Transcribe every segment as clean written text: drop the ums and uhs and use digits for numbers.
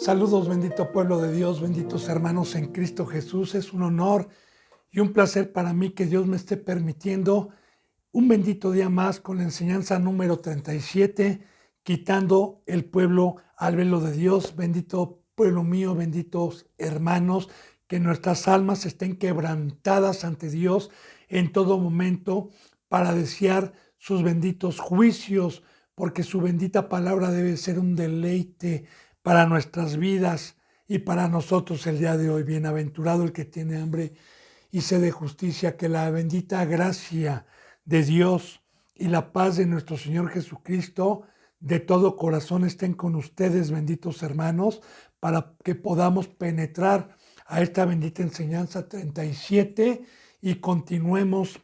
Saludos, bendito pueblo de Dios, benditos hermanos en Cristo Jesús. Es un honor y un placer para mí que Dios me esté permitiendo un bendito día más con la enseñanza número 37, quitando el pueblo al velo de Dios. Bendito pueblo mío, benditos hermanos, que nuestras almas estén quebrantadas ante Dios en todo momento para desear sus benditos juicios, porque su bendita palabra debe ser un deleite para nuestras vidas y para nosotros el día de hoy. Bienaventurado el que tiene hambre y sed de justicia, que la bendita gracia de Dios y la paz de nuestro Señor Jesucristo de todo corazón estén con ustedes, benditos hermanos, para que podamos penetrar a esta bendita enseñanza 37 y continuemos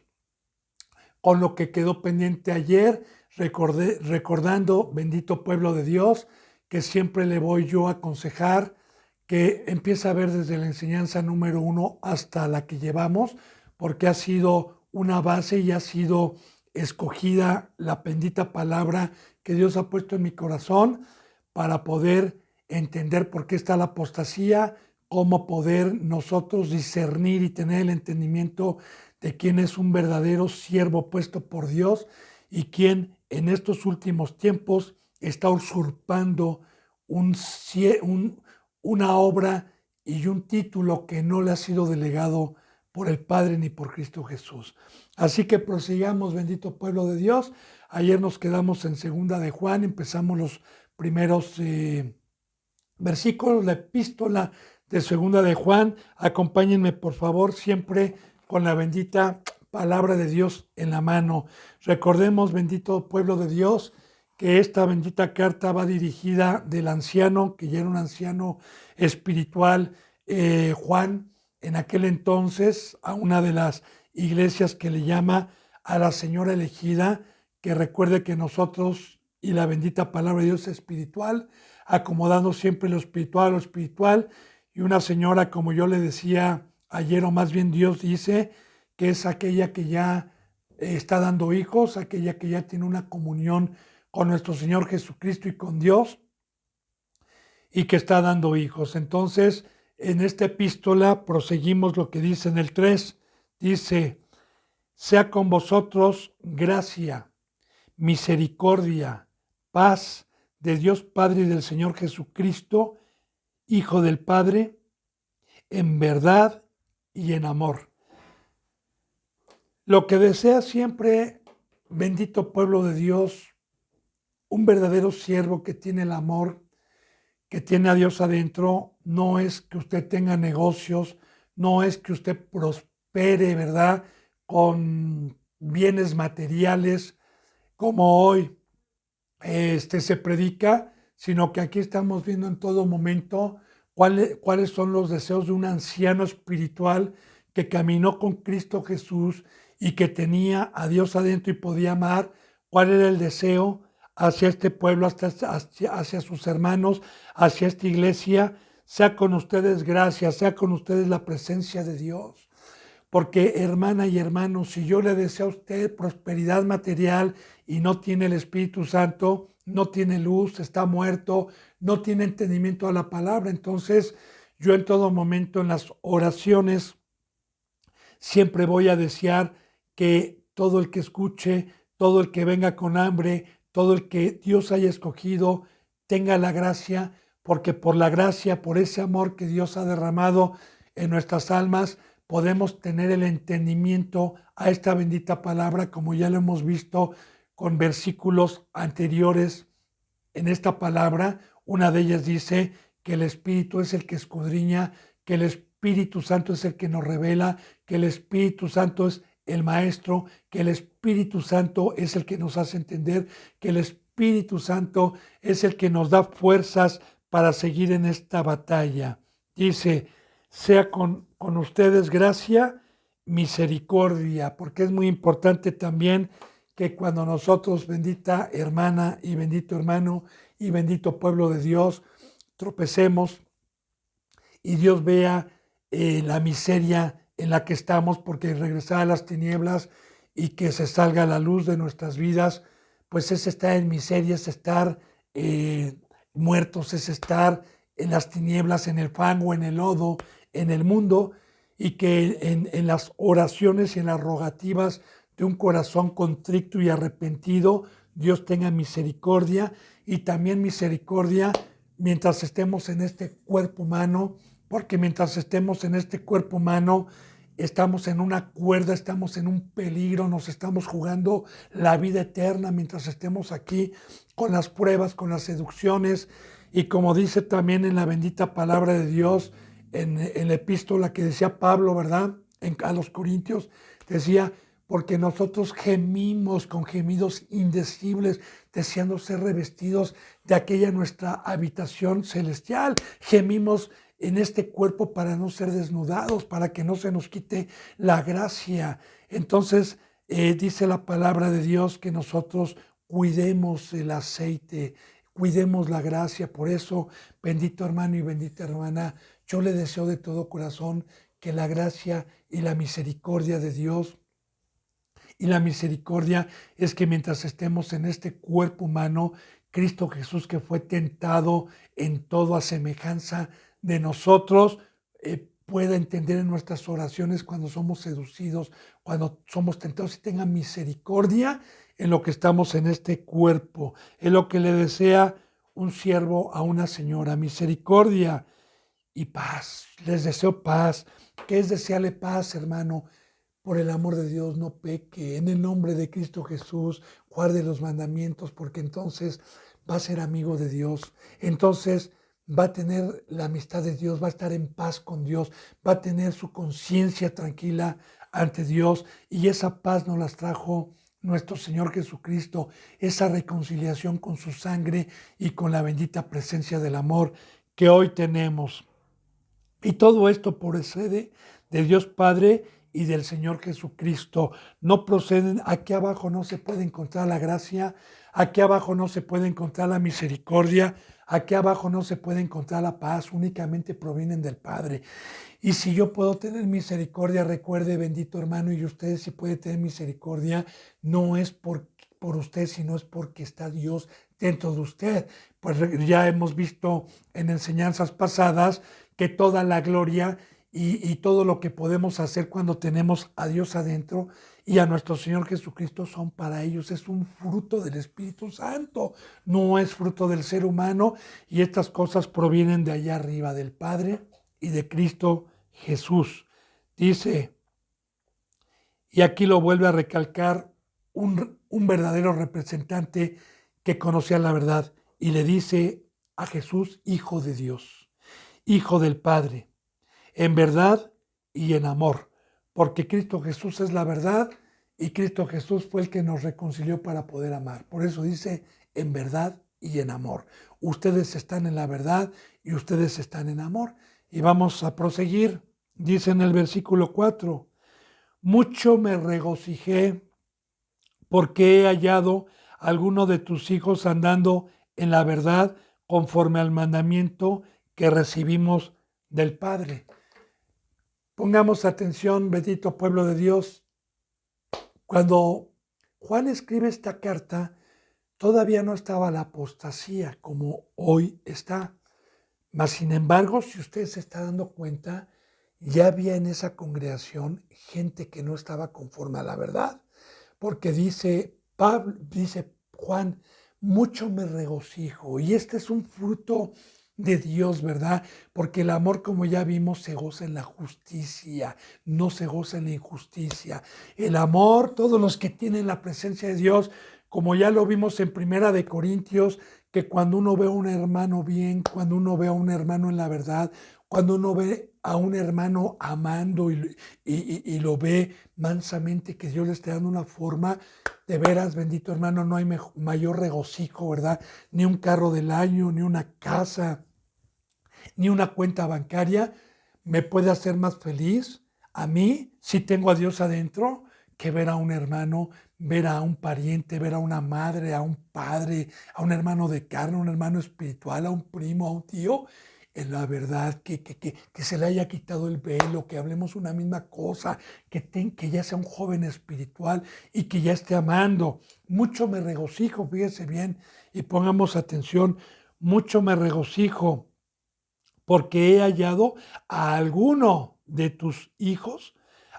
con lo que quedó pendiente ayer, recordando, bendito pueblo de Dios, que siempre le voy yo a aconsejar que empiece a ver desde la enseñanza número 1 hasta la que llevamos, porque ha sido una base y ha sido escogida la bendita palabra que Dios ha puesto en mi corazón para poder entender por qué está la apostasía, cómo poder nosotros discernir y tener el entendimiento de quién es un verdadero siervo puesto por Dios y quién en estos últimos tiempos está usurpando una obra y un título que no le ha sido delegado por el Padre ni por Cristo Jesús. Así que prosigamos, bendito pueblo de Dios. Ayer nos quedamos en Segunda de Juan, empezamos los primeros versículos, la epístola de Segunda de Juan. Acompáñenme, por favor, siempre con la bendita palabra de Dios en la mano. Recordemos, bendito pueblo de Dios, que esta bendita carta va dirigida del anciano, que ya era un anciano espiritual, Juan, en aquel entonces, a una de las iglesias que le llama a la señora elegida, que recuerde que nosotros y la bendita palabra de Dios es espiritual, acomodando siempre lo espiritual a lo espiritual, y una señora, como yo le decía ayer, o más bien Dios dice, que es aquella que ya está dando hijos, aquella que ya tiene una comunión con nuestro Señor Jesucristo y con Dios, y que está dando hijos. Entonces, en esta epístola proseguimos lo que dice en el 3. Dice: sea con vosotros gracia, misericordia, paz de Dios Padre y del Señor Jesucristo, Hijo del Padre, en verdad y en amor. Lo que desea siempre, bendito pueblo de Dios, un verdadero siervo que tiene el amor, que tiene a Dios adentro, no es que usted tenga negocios, no es que usted prospere, ¿verdad?, con bienes materiales, como hoy se predica, sino que aquí estamos viendo en todo momento cuáles son los deseos de un anciano espiritual que caminó con Cristo Jesús y que tenía a Dios adentro y podía amar. ¿Cuál era el deseo hacia este pueblo, hacia sus hermanos, hacia esta iglesia? Sea con ustedes gracia, sea con ustedes la presencia de Dios. Porque, hermana y hermano, si yo le deseo a usted prosperidad material y no tiene el Espíritu Santo, no tiene luz, está muerto, no tiene entendimiento a la palabra, entonces yo en todo momento en las oraciones siempre voy a desear que todo el que escuche, todo el que venga con hambre, todo el que Dios haya escogido, tenga la gracia, porque por la gracia, por ese amor que Dios ha derramado en nuestras almas, podemos tener el entendimiento a esta bendita palabra, como ya lo hemos visto con versículos anteriores en esta palabra. Una de ellas dice que el Espíritu es el que escudriña, que el Espíritu Santo es el que nos revela, que el Espíritu Santo es el Maestro, que el Espíritu Santo es el que nos hace entender, que el Espíritu Santo es el que nos da fuerzas para seguir en esta batalla. Dice: sea con ustedes gracia, misericordia, porque es muy importante también que cuando nosotros, bendita hermana y bendito hermano y bendito pueblo de Dios, tropecemos y Dios vea la miseria en la que estamos, porque regresar a las tinieblas y que se salga la luz de nuestras vidas, pues es estar en miseria, es estar muertos, es estar en las tinieblas, en el fango, en el lodo, en el mundo, y que en las oraciones y en las rogativas de un corazón contrito y arrepentido, Dios tenga misericordia, y también misericordia mientras estemos en este cuerpo humano, porque mientras estemos en este cuerpo humano, estamos en una cuerda, estamos en un peligro, nos estamos jugando la vida eterna mientras estemos aquí con las pruebas, con las seducciones, y como dice también en la bendita palabra de Dios, en la epístola que decía Pablo, ¿verdad? A los Corintios, decía, porque nosotros gemimos con gemidos indecibles, deseando ser revestidos de aquella nuestra habitación celestial. Gemimos en este cuerpo para no ser desnudados, para que no se nos quite la gracia. Entonces, dice la palabra de Dios que nosotros cuidemos el aceite, cuidemos la gracia. Por eso, bendito hermano y bendita hermana, yo le deseo de todo corazón que la gracia y la misericordia de Dios, y la misericordia es que mientras estemos en este cuerpo humano, Cristo Jesús, que fue tentado en todo a semejanza de nosotros, pueda entender en nuestras oraciones cuando somos seducidos, cuando somos tentados, y tenga misericordia en lo que estamos en este cuerpo. Es lo que le desea un siervo a una señora, misericordia y paz. Les deseo paz. ¿Qué es desearle paz, hermano? Por el amor de Dios, no peque. En el nombre de Cristo Jesús, guarde los mandamientos, porque entonces va a ser amigo de Dios. Entonces va a tener la amistad de Dios, va a estar en paz con Dios, va a tener su conciencia tranquila ante Dios. Y esa paz nos las trajo nuestro Señor Jesucristo, esa reconciliación con su sangre y con la bendita presencia del amor que hoy tenemos. Y todo esto procede de Dios Padre y del Señor Jesucristo. No proceden, aquí abajo no se puede encontrar la gracia, aquí abajo no se puede encontrar la misericordia, aquí abajo no se puede encontrar la paz, únicamente provienen del Padre. Y si yo puedo tener misericordia, recuerde, bendito hermano, y usted si puede tener misericordia, no es por usted, sino es porque está Dios dentro de usted. Pues ya hemos visto en enseñanzas pasadas que toda la gloria y todo lo que podemos hacer cuando tenemos a Dios adentro y a nuestro Señor Jesucristo son para ellos. Es un fruto del Espíritu Santo, no es fruto del ser humano, y estas cosas provienen de allá arriba, del Padre y de Cristo Jesús. Dice, y aquí lo vuelve a recalcar un verdadero representante que conocía la verdad, y le dice a Jesús, Hijo de Dios, Hijo del Padre, en verdad y en amor, porque Cristo Jesús es la verdad y Cristo Jesús fue el que nos reconcilió para poder amar. Por eso dice en verdad y en amor. Ustedes están en la verdad y ustedes están en amor. Y vamos a proseguir. Dice en el versículo 4, mucho me regocijé porque he hallado a alguno de tus hijos andando en la verdad conforme al mandamiento que recibimos del Padre. Pongamos atención, bendito pueblo de Dios. Cuando Juan escribe esta carta, todavía no estaba la apostasía como hoy está. Mas, sin embargo, si usted se está dando cuenta, ya había en esa congregación gente que no estaba conforme a la verdad. Porque dice Juan, mucho me regocijo. Y este es un fruto de Dios, ¿verdad? Porque el amor, como ya vimos, se goza en la justicia, no se goza en la injusticia. El amor, todos los que tienen la presencia de Dios, como ya lo vimos en Primera de Corintios, que cuando uno ve a un hermano bien, cuando uno ve a un hermano en la verdad, cuando uno ve a un hermano amando y lo ve mansamente, que Dios le está dando una forma, de veras, bendito hermano, no hay mayor regocijo, ¿verdad? Ni un carro del año, ni una casa, ni una cuenta bancaria me puede hacer más feliz a mí, si tengo a Dios adentro, que ver a un hermano, ver a un pariente, ver a una madre, a un padre, a un hermano de carne, a un hermano espiritual, a un primo, a un tío, en la verdad, que se le haya quitado el velo, que hablemos una misma cosa, que ya sea un joven espiritual y que ya esté amando. Mucho me regocijo, fíjese bien, y pongamos atención, mucho me regocijo porque he hallado a alguno de tus hijos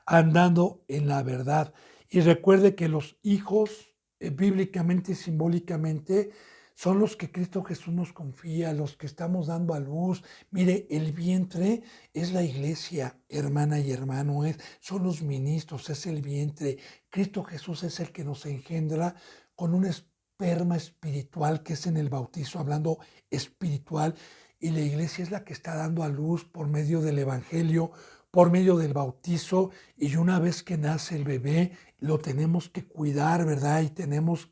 andando en la verdad. Y recuerde que los hijos, bíblicamente y simbólicamente, son los que Cristo Jesús nos confía, los que estamos dando a luz. Mire, el vientre es la iglesia, hermana y hermano, son los ministros, es el vientre. Cristo Jesús es el que nos engendra con un esperma espiritual que es en el bautizo, hablando espiritual, y la iglesia es la que está dando a luz por medio del evangelio, por medio del bautizo, y una vez que nace el bebé, lo tenemos que cuidar, ¿verdad? Y tenemos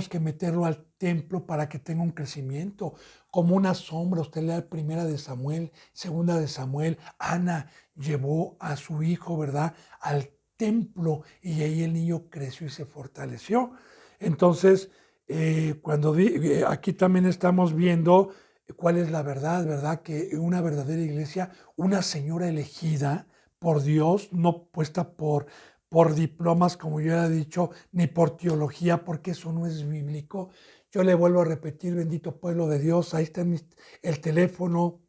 que meterlo al templo para que tenga un crecimiento, como una sombra. Usted lea primera de Samuel, segunda de Samuel. Ana llevó a su hijo, ¿verdad?, al templo, y ahí el niño creció y se fortaleció. Entonces, aquí también estamos viendo cuál es la verdad, ¿verdad? Que una verdadera iglesia, una señora elegida por Dios, no puesta por diplomas, como yo ya he dicho, ni por teología, porque eso no es bíblico. Yo le vuelvo a repetir, bendito pueblo de Dios, ahí está el teléfono,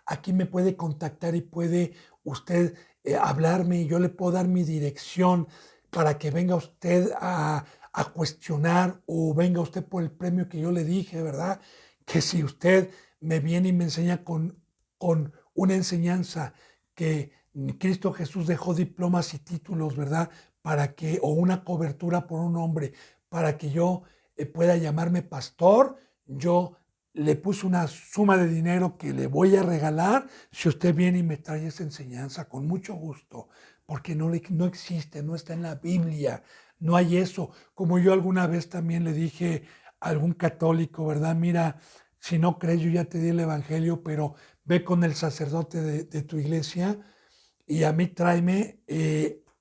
aquí me puede contactar y puede usted hablarme, y yo le puedo dar mi dirección para que venga usted a cuestionar, o venga usted por el premio que yo le dije, ¿verdad? Que si usted me viene y me enseña con una enseñanza que Cristo Jesús dejó diplomas y títulos, ¿verdad? O una cobertura por un hombre, para que yo pueda llamarme pastor, yo le puse una suma de dinero que le voy a regalar si usted viene y me trae esa enseñanza, con mucho gusto, porque no existe, no está en la Biblia, no hay eso. Como yo alguna vez también le dije a algún católico, ¿verdad? Mira, si no crees, yo ya te di el evangelio, pero ve con el sacerdote de tu iglesia y a mí tráeme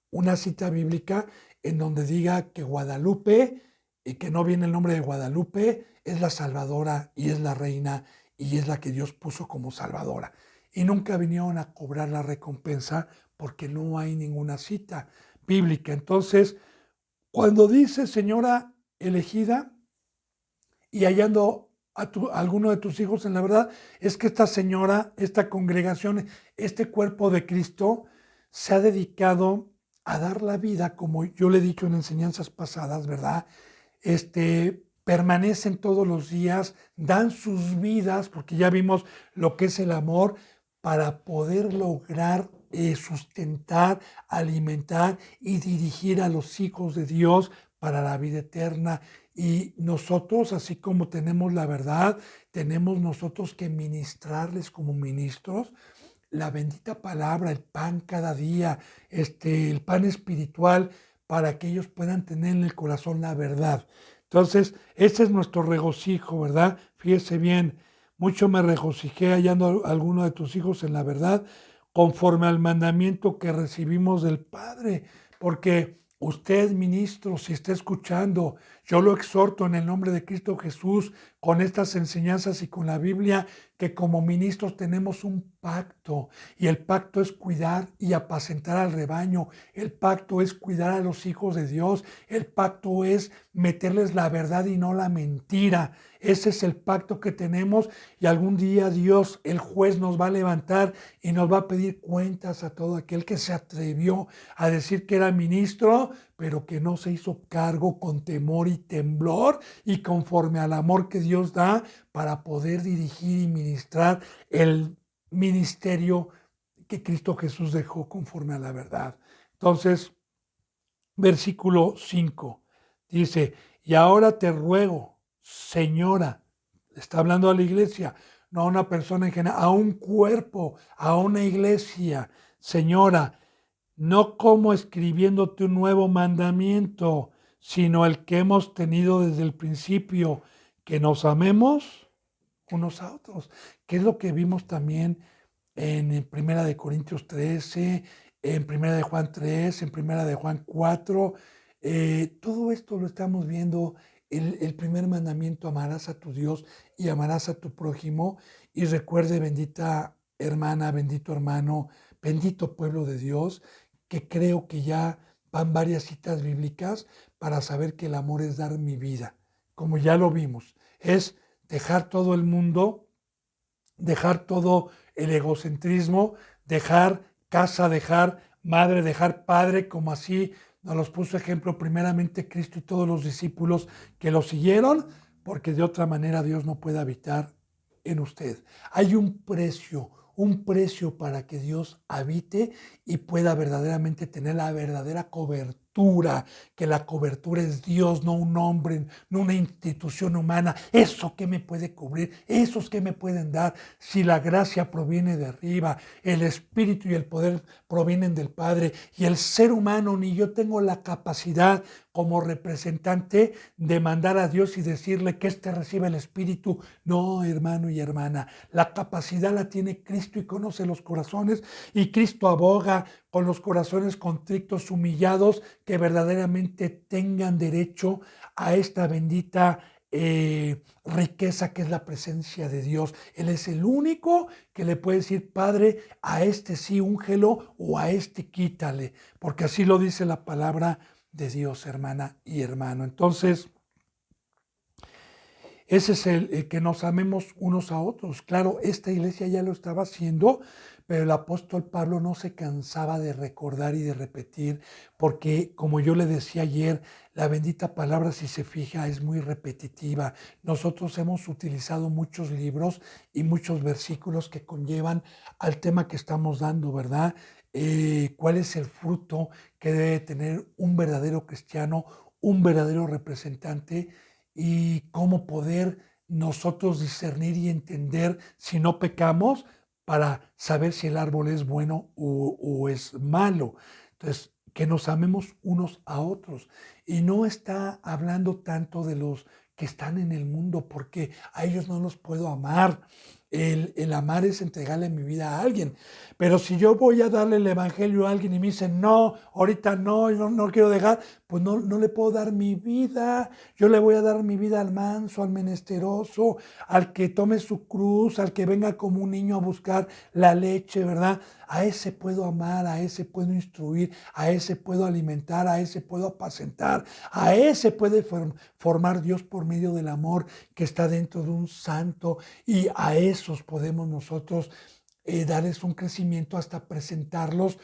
una cita bíblica en donde diga que Guadalupe, y que no viene el nombre de Guadalupe, es la salvadora y es la reina y es la que Dios puso como salvadora. Y nunca vinieron a cobrar la recompensa porque no hay ninguna cita bíblica. Entonces, cuando dice señora elegida y hallando a alguno de tus hijos en la verdad, es que esta señora, esta congregación, este cuerpo de Cristo se ha dedicado a dar la vida, como yo le he dicho en enseñanzas pasadas, ¿verdad? Permanecen todos los días, dan sus vidas, porque ya vimos lo que es el amor, para poder lograr sustentar, alimentar y dirigir a los hijos de Dios para la vida eterna. Y nosotros, así como tenemos la verdad, tenemos nosotros que ministrarles como ministros la bendita palabra, el pan cada día, el pan espiritual, para que ellos puedan tener en el corazón la verdad. Entonces, ese es nuestro regocijo, ¿verdad? Fíjese bien, mucho me regocijé hallando a alguno de tus hijos en la verdad, conforme al mandamiento que recibimos del Padre, porque usted, ministro, si está escuchando, yo lo exhorto en el nombre de Cristo Jesús, con estas enseñanzas y con la Biblia, que como ministros tenemos un pacto, y el pacto es cuidar y apacentar al rebaño, el pacto es cuidar a los hijos de Dios, el pacto es meterles la verdad y no la mentira. Ese es el pacto que tenemos, y algún día Dios, el juez, nos va a levantar y nos va a pedir cuentas a todo aquel que se atrevió a decir que era ministro, pero que no se hizo cargo con temor y temblor y conforme al amor que Dios da para poder dirigir y ministrar el ministerio que Cristo Jesús dejó conforme a la verdad. Entonces, versículo 5 dice, y ahora te ruego, señora, está hablando a la iglesia, no a una persona en general, a un cuerpo, a una iglesia, señora, no como escribiéndote un nuevo mandamiento, sino el que hemos tenido desde el principio, que nos amemos unos a otros, que es lo que vimos también en Primera de Corintios 13, en Primera de Juan 3, en Primera de Juan 4. Todo esto lo estamos viendo. El primer mandamiento: amarás a tu Dios y amarás a tu prójimo. Y recuerde, bendita hermana, bendito hermano, bendito pueblo de Dios, que creo que ya van varias citas bíblicas para saber que el amor es dar mi vida, como ya lo vimos, es dejar todo el mundo, dejar todo el egocentrismo, dejar casa, dejar madre, dejar padre, como así nos los puso ejemplo primeramente Cristo y todos los discípulos que lo siguieron, porque de otra manera Dios no puede habitar en usted. Hay un precio para que Dios habite y pueda verdaderamente tener la verdadera cobertura, que la cobertura es Dios, no un hombre, no una institución humana. ¿Eso qué me puede cubrir? ¿Esos qué me pueden dar? Si la gracia proviene de arriba, el Espíritu y el poder provienen del Padre, y el ser humano, ni yo tengo la capacidad como representante de mandar a Dios y decirle que éste reciba el Espíritu. No, hermano y hermana, la capacidad la tiene Cristo y conoce los corazones, y Cristo aboga con los corazones contritos, humillados, que verdaderamente tengan derecho a esta bendita riqueza que es la presencia de Dios. Él es el único que le puede decir: Padre, a este sí úngelo, o a este quítale, porque así lo dice la palabra de Dios, hermana y hermano. Entonces, ese es el que nos amemos unos a otros. Claro, esta iglesia ya lo estaba haciendo, pero el apóstol Pablo no se cansaba de recordar y de repetir, porque como yo le decía ayer, la bendita palabra, si se fija, es muy repetitiva. Nosotros hemos utilizado muchos libros y muchos versículos que conllevan al tema que estamos dando, ¿verdad? ¿Cuál es el fruto que debe tener un verdadero cristiano, un verdadero representante? Y cómo poder nosotros discernir y entender si no pecamos, para saber si el árbol es bueno o es malo. Entonces, que nos amemos unos a otros. Y no está hablando tanto de los que están en el mundo, porque a ellos no los puedo amar. El amar es entregarle mi vida a alguien. Pero si yo voy a darle el evangelio a alguien y me dice: no, ahorita no, no quiero dejar, pues no le puedo dar mi vida. Yo le voy a dar mi vida al manso, al menesteroso, al que tome su cruz, al que venga como un niño a buscar la leche, ¿verdad? A ese puedo amar, a ese puedo instruir, a ese puedo alimentar, a ese puedo apacentar, a ese puede formar Dios por medio del amor que está dentro de un santo, y a esos podemos nosotros darles un crecimiento hasta presentarlos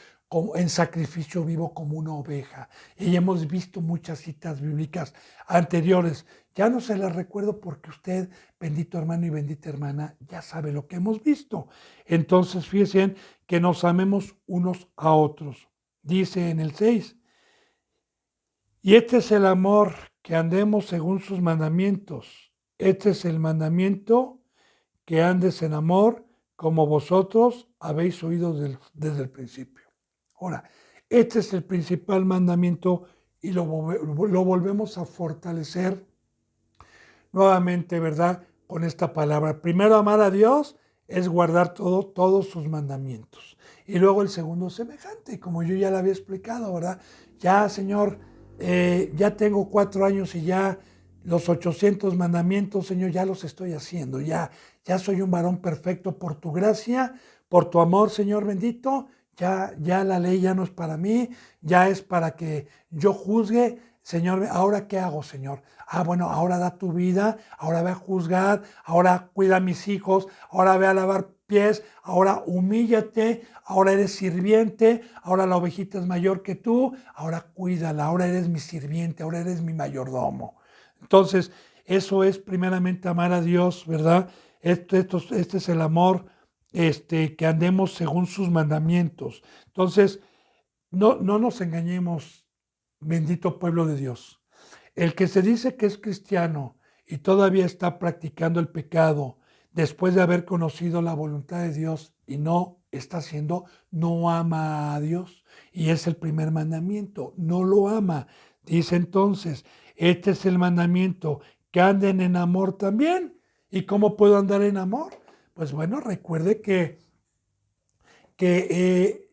en sacrificio vivo como una oveja. Y hemos visto muchas citas bíblicas anteriores. Ya no se las recuerdo porque usted, bendito hermano y bendita hermana, ya sabe lo que hemos visto. Entonces, fíjense que nos amemos unos a otros. Dice en el 6: y este es el amor, que andemos según sus mandamientos. Este es el mandamiento, que andes en amor, como vosotros habéis oído desde el principio. Ahora, este es el principal mandamiento, y lo volvemos a fortalecer nuevamente, ¿verdad? Con esta palabra. Primero, amar a Dios es guardar todos sus mandamientos. Y luego el segundo, semejante, como yo ya le había explicado, ¿verdad? Ya, Señor, ya tengo 4 años y ya los 800 mandamientos, Señor, ya los estoy haciendo. Ya soy un varón perfecto por tu gracia, por tu amor, Señor bendito. Ya la ley ya no es para mí, ya es para que yo juzgue. Señor, ¿ahora qué hago, Señor? Bueno, ahora da tu vida, ahora ve a juzgar, ahora cuida a mis hijos, ahora ve a lavar pies, ahora humíllate, ahora eres sirviente, ahora la ovejita es mayor que tú, ahora cuídala, ahora eres mi sirviente, ahora eres mi mayordomo. Entonces, eso es primeramente amar a Dios, ¿verdad? Este es el amor, que andemos según sus mandamientos. Entonces, no nos engañemos, bendito pueblo de Dios. El que se dice que es cristiano y todavía está practicando el pecado después de haber conocido la voluntad de Dios y no está haciendo, no ama a Dios. Y es el primer mandamiento, no lo ama. Dice entonces, este es el mandamiento, que anden en amor también. ¿Y cómo puedo andar en amor? Pues bueno, recuerde que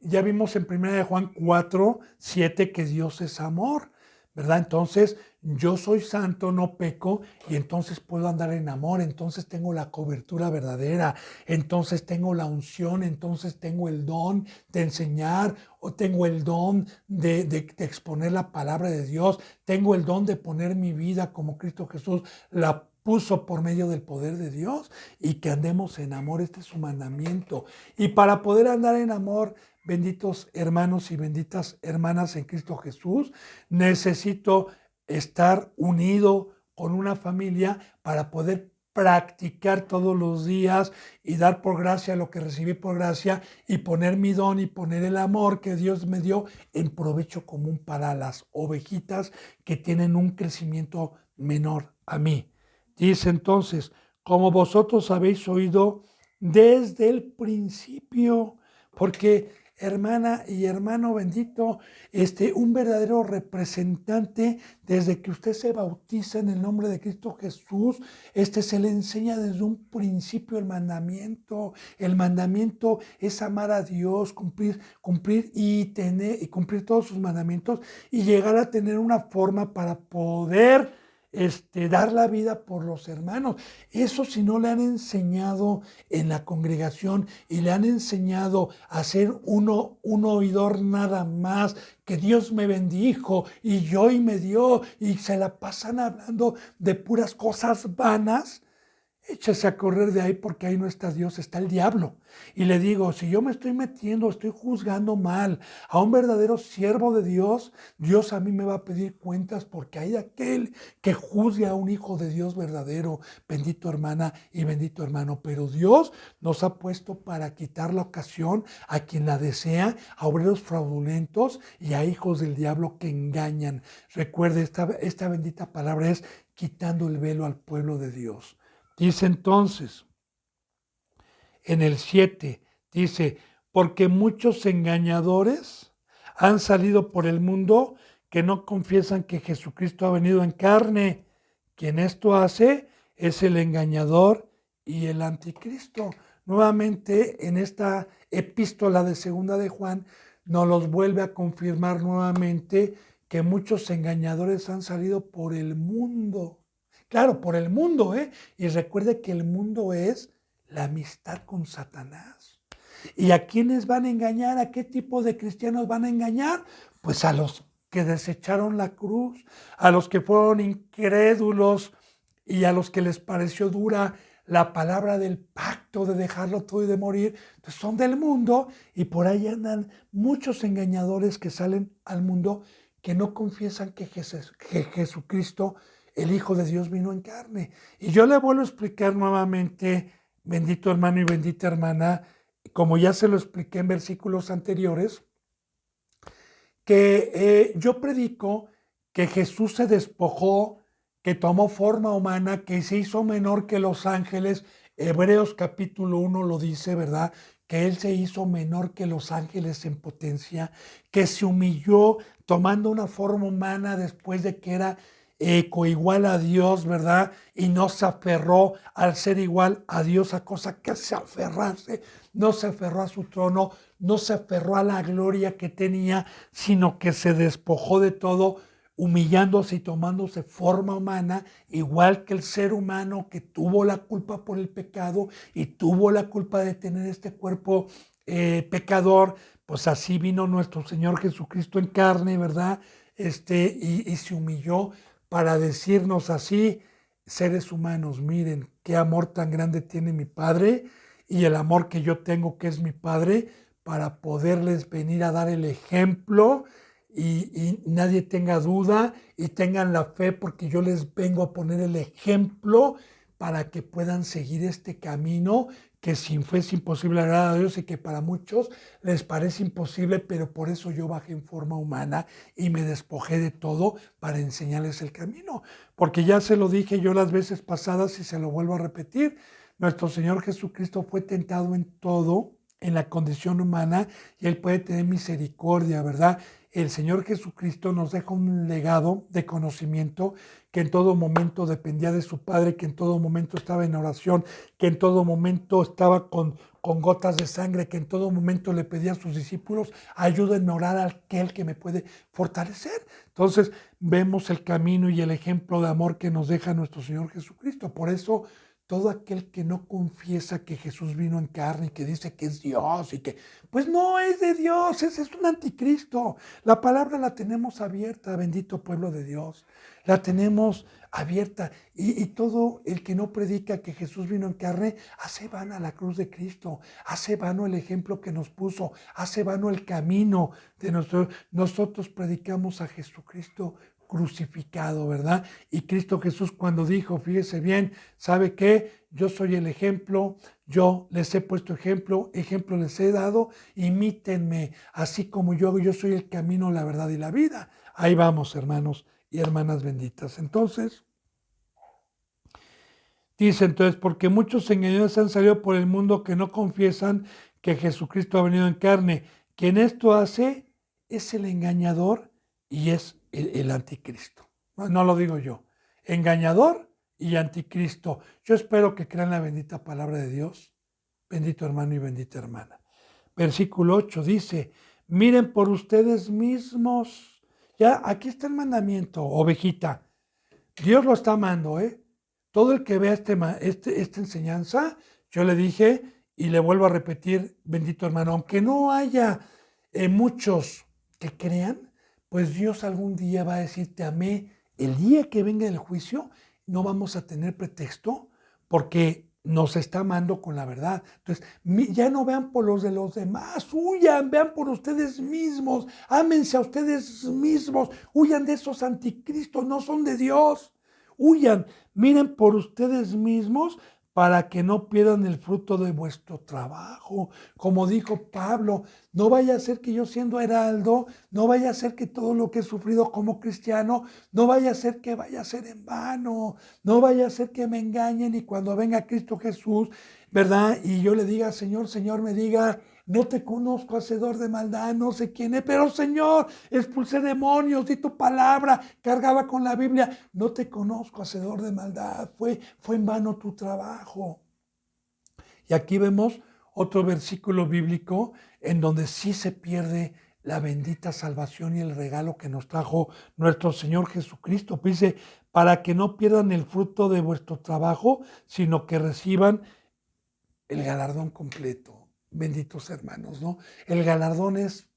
ya vimos en 1 de Juan 4:7 que Dios es amor, ¿verdad? Entonces, yo soy santo, no peco, y entonces puedo andar en amor, entonces tengo la cobertura verdadera, entonces tengo la unción, entonces tengo el don de enseñar, o tengo el don de exponer la palabra de Dios, tengo el don de poner mi vida como Cristo Jesús la puso por medio del poder de Dios y que andemos en amor. Este es su mandamiento. Y para poder andar en amor, benditos hermanos y benditas hermanas en Cristo Jesús, necesito estar unido con una familia para poder practicar todos los días y dar por gracia lo que recibí por gracia y poner mi don y poner el amor que Dios me dio en provecho común para las ovejitas que tienen un crecimiento menor a mí. Dice entonces, como vosotros habéis oído desde el principio, porque hermana y hermano bendito, un verdadero representante desde que usted se bautiza en el nombre de Cristo Jesús, se le enseña desde un principio el mandamiento. El mandamiento es amar a Dios, cumplir y cumplir todos sus mandamientos y llegar a tener una forma para poder dar la vida por los hermanos. Eso si no le han enseñado en la congregación y le han enseñado a ser un oidor nada más, que Dios me bendijo y yo y me dio y se la pasan hablando de puras cosas vanas, échese a correr de ahí porque ahí no está Dios, está el diablo. Y le digo, si yo me estoy metiendo, estoy juzgando mal a un verdadero siervo de Dios, Dios a mí me va a pedir cuentas porque hay aquel que juzgue a un hijo de Dios verdadero, bendito hermana y bendito hermano. Pero Dios nos ha puesto para quitar la ocasión a quien la desea, a obreros fraudulentos y a hijos del diablo que engañan. Recuerde, esta bendita palabra es quitando el velo al pueblo de Dios. Dice entonces, en el 7, dice, porque muchos engañadores han salido por el mundo que no confiesan que Jesucristo ha venido en carne. Quien esto hace es el engañador y el anticristo. Nuevamente, en esta epístola de segunda de Juan, nos los vuelve a confirmar nuevamente que muchos engañadores han salido por el mundo. Claro, por el mundo, ¿eh? Y recuerde que el mundo es la amistad con Satanás. ¿Y a quiénes van a engañar? ¿A qué tipo de cristianos van a engañar? Pues a los que desecharon la cruz, a los que fueron incrédulos y a los que les pareció dura la palabra del pacto de dejarlo todo y de morir. Entonces son del mundo y por ahí andan muchos engañadores que salen al mundo que no confiesan que Jesucristo, el Hijo de Dios, vino en carne. Y yo le vuelvo a explicar nuevamente, bendito hermano y bendita hermana, como ya se lo expliqué en versículos anteriores, que yo predico que Jesús se despojó, que tomó forma humana, que se hizo menor que los ángeles. Hebreos capítulo 1 lo dice, ¿verdad? Que Él se hizo menor que los ángeles en potencia, que se humilló tomando una forma humana después de que era coigual a Dios, ¿verdad? Y no se aferró al ser igual a Dios, a cosa que se aferrarse, no se aferró a su trono, no se aferró a la gloria que tenía, sino que se despojó de todo, humillándose y tomándose forma humana, igual que el ser humano que tuvo la culpa por el pecado y tuvo la culpa de tener este cuerpo pecador, pues así vino nuestro Señor Jesucristo en carne, ¿verdad? Y se humilló para decirnos así, seres humanos, miren qué amor tan grande tiene mi Padre y el amor que yo tengo, que es mi Padre, para poderles venir a dar el ejemplo y nadie tenga duda y tengan la fe, porque yo les vengo a poner el ejemplo para que puedan seguir este camino que sin fe es imposible agradar a Dios y que para muchos les parece imposible, pero por eso yo bajé en forma humana y me despojé de todo para enseñarles el camino. Porque ya se lo dije yo las veces pasadas y se lo vuelvo a repetir, nuestro Señor Jesucristo fue tentado en todo, en la condición humana, y Él puede tener misericordia, ¿verdad? El Señor Jesucristo nos deja un legado de conocimiento, que en todo momento dependía de su Padre, que en todo momento estaba en oración, que en todo momento estaba con gotas de sangre, que en todo momento le pedía a sus discípulos, ayúdenme a orar a aquel que me puede fortalecer. Entonces vemos el camino y el ejemplo de amor que nos deja nuestro Señor Jesucristo. Por eso todo aquel que no confiesa que Jesús vino en carne y que dice que es Dios y que, pues no es de Dios, ese es un anticristo. La palabra la tenemos abierta, bendito pueblo de Dios. La tenemos abierta y todo el que no predica que Jesús vino en carne, hace vano la cruz de Cristo, hace vano el ejemplo que nos puso, hace vano el camino de nosotros. Nosotros predicamos a Jesucristo crucificado, ¿verdad? Y Cristo Jesús cuando dijo, fíjese bien, ¿sabe qué? Yo soy el ejemplo, yo les he puesto ejemplo les he dado, imítenme, así como yo soy el camino, la verdad y la vida. Ahí vamos, hermanos y hermanas benditas. Entonces, dice entonces, porque muchos engañadores han salido por el mundo que no confiesan que Jesucristo ha venido en carne. Quien esto hace es el engañador y es el anticristo. No lo digo yo. Engañador y anticristo. Yo espero que crean la bendita palabra de Dios. Bendito hermano y bendita hermana. Versículo 8 dice, miren por ustedes mismos. Ya, aquí está el mandamiento, ovejita. Dios lo está amando, ¿eh? Todo el que vea esta enseñanza, yo le dije y le vuelvo a repetir, bendito hermano, aunque no haya muchos que crean, pues Dios algún día va a decir, te amé. El día que venga el juicio, no vamos a tener pretexto porque nos está amando con la verdad. Entonces, ya no vean por los de los demás, huyan, vean por ustedes mismos, ámense a ustedes mismos, huyan de esos anticristos, no son de Dios. Huyan, miren por ustedes mismos para que no pierdan el fruto de vuestro trabajo. Como dijo Pablo, no vaya a ser que yo siendo heraldo, no vaya a ser que todo lo que he sufrido como cristiano, no vaya a ser que vaya a ser en vano, no vaya a ser que me engañen y cuando venga Cristo Jesús, ¿verdad? Y yo le diga, Señor, Señor, me diga, no te conozco, hacedor de maldad, no sé quién es, pero Señor, expulsé demonios, di tu palabra, cargaba con la Biblia, no te conozco, hacedor de maldad, fue en vano tu trabajo. Y aquí vemos otro versículo bíblico en donde sí se pierde la bendita salvación y el regalo que nos trajo nuestro Señor Jesucristo. Dice, para que no pierdan el fruto de vuestro trabajo, sino que reciban el galardón completo. Benditos hermanos, ¿no? El galardón es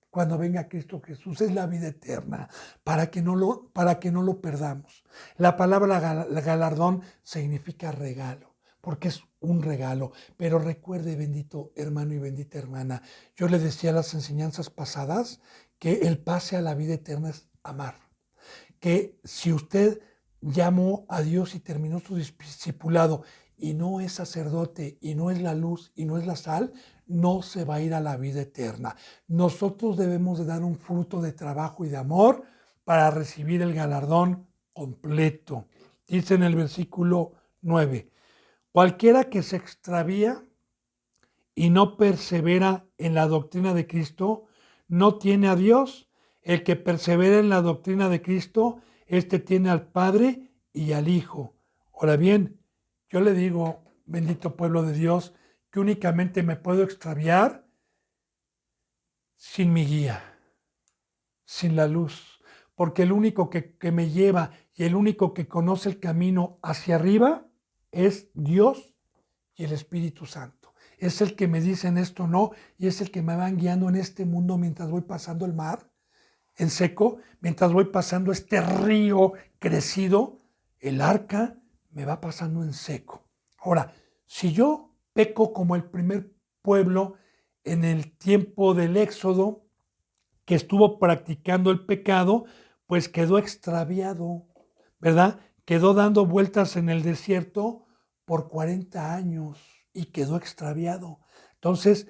cuando venga Cristo Jesús, es la vida eterna, para que no lo perdamos. La palabra galardón significa regalo, porque es un regalo. Pero recuerde, bendito hermano y bendita hermana, yo le decía a las enseñanzas pasadas que el pase a la vida eterna es amar. Que si usted llamó a Dios y terminó su discipulado y no es sacerdote y no es la luz y no es la sal, no se va a ir a la vida eterna. Nosotros debemos de dar un fruto de trabajo y de amor para recibir el galardón completo. Dice en el versículo 9, cualquiera que se extravía y no persevera en la doctrina de Cristo, no tiene a Dios. El que persevera en la doctrina de Cristo, este tiene al Padre y al Hijo. Ahora bien, yo le digo, bendito pueblo de Dios, que únicamente me puedo extraviar sin mi guía, sin la luz, porque el único que me lleva y el único que conoce el camino hacia arriba es Dios y el Espíritu Santo. Es el que me dicen esto no y es el que me van guiando en este mundo mientras voy pasando el mar en seco, mientras voy pasando este río crecido, el arca me va pasando en seco. Ahora, si yo peco como el primer pueblo en el tiempo del Éxodo, que estuvo practicando el pecado, pues quedó extraviado, ¿verdad? Quedó dando vueltas en el desierto por 40 años y quedó extraviado. Entonces,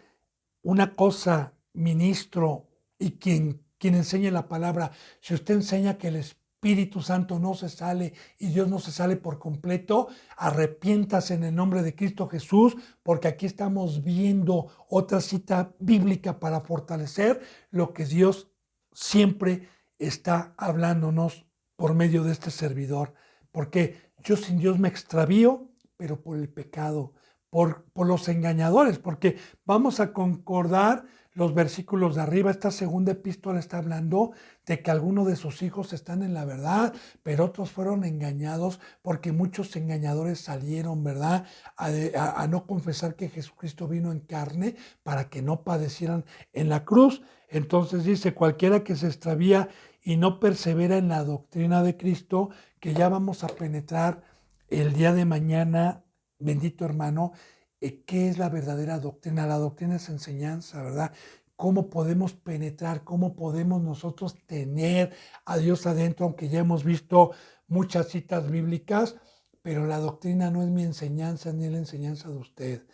una cosa, ministro, y quien enseña la palabra, si usted enseña que el Espíritu Santo no se sale y Dios no se sale por completo, arrepiéntase en el nombre de Cristo Jesús, porque aquí estamos viendo otra cita bíblica para fortalecer lo que Dios siempre está hablándonos por medio de este servidor. Porque yo sin Dios me extravío, pero por el pecado, por los engañadores, porque vamos a concordar los versículos de arriba. Esta segunda epístola está hablando de que algunos de sus hijos están en la verdad, pero otros fueron engañados porque muchos engañadores salieron, ¿verdad? A no confesar que Jesucristo vino en carne para que no padecieran en la cruz. Entonces dice, cualquiera que se extravía y no persevera en la doctrina de Cristo, que ya vamos a penetrar el día de mañana, bendito hermano, ¿qué es la verdadera doctrina? La doctrina es enseñanza, ¿verdad? ¿Cómo podemos penetrar? ¿Cómo podemos nosotros tener a Dios adentro? Aunque ya hemos visto muchas citas bíblicas, pero la doctrina no es mi enseñanza ni es la enseñanza de usted.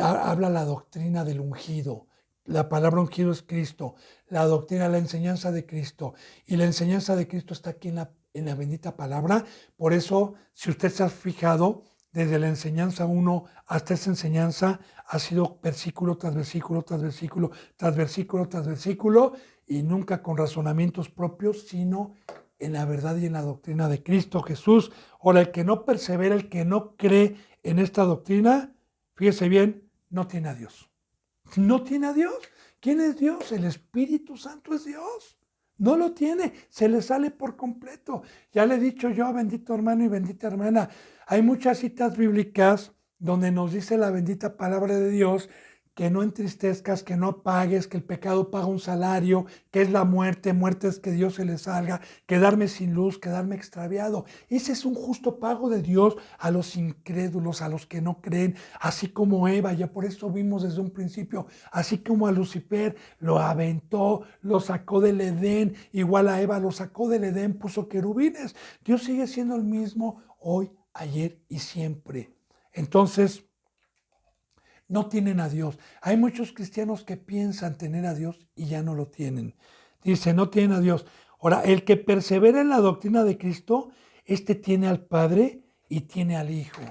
Habla la doctrina del ungido. La palabra ungido es Cristo. La doctrina, la enseñanza de Cristo. Y la enseñanza de Cristo está aquí en la bendita palabra. Por eso, si usted se ha fijado, desde la enseñanza 1 hasta esa enseñanza ha sido versículo tras versículo, tras versículo, tras versículo, tras versículo, y nunca con razonamientos propios, sino en la verdad y en la doctrina de Cristo Jesús. Ahora, el que no persevera, el que no cree en esta doctrina, fíjese bien, no tiene a Dios. No tiene a Dios. ¿Quién es Dios? El Espíritu Santo es Dios. No lo tiene, se le sale por completo. Ya le he dicho yo, bendito hermano y bendita hermana, hay muchas citas bíblicas donde nos dice la bendita palabra de Dios que no entristezcas, que no apagues, que el pecado paga un salario, que es la muerte, muerte es que Dios se le salga, quedarme sin luz, quedarme extraviado. Ese es un justo pago de Dios a los incrédulos, a los que no creen, así como Eva, ya por eso vimos desde un principio, así como a Lucifer lo aventó, lo sacó del Edén, igual a Eva lo sacó del Edén, puso querubines. Dios sigue siendo el mismo hoy, ayer y siempre. Entonces, no tienen a Dios. Hay muchos cristianos que piensan tener a Dios y ya no lo tienen. Dice, no tienen a Dios. Ahora, el que persevera en la doctrina de Cristo, este tiene al Padre y tiene al Hijo.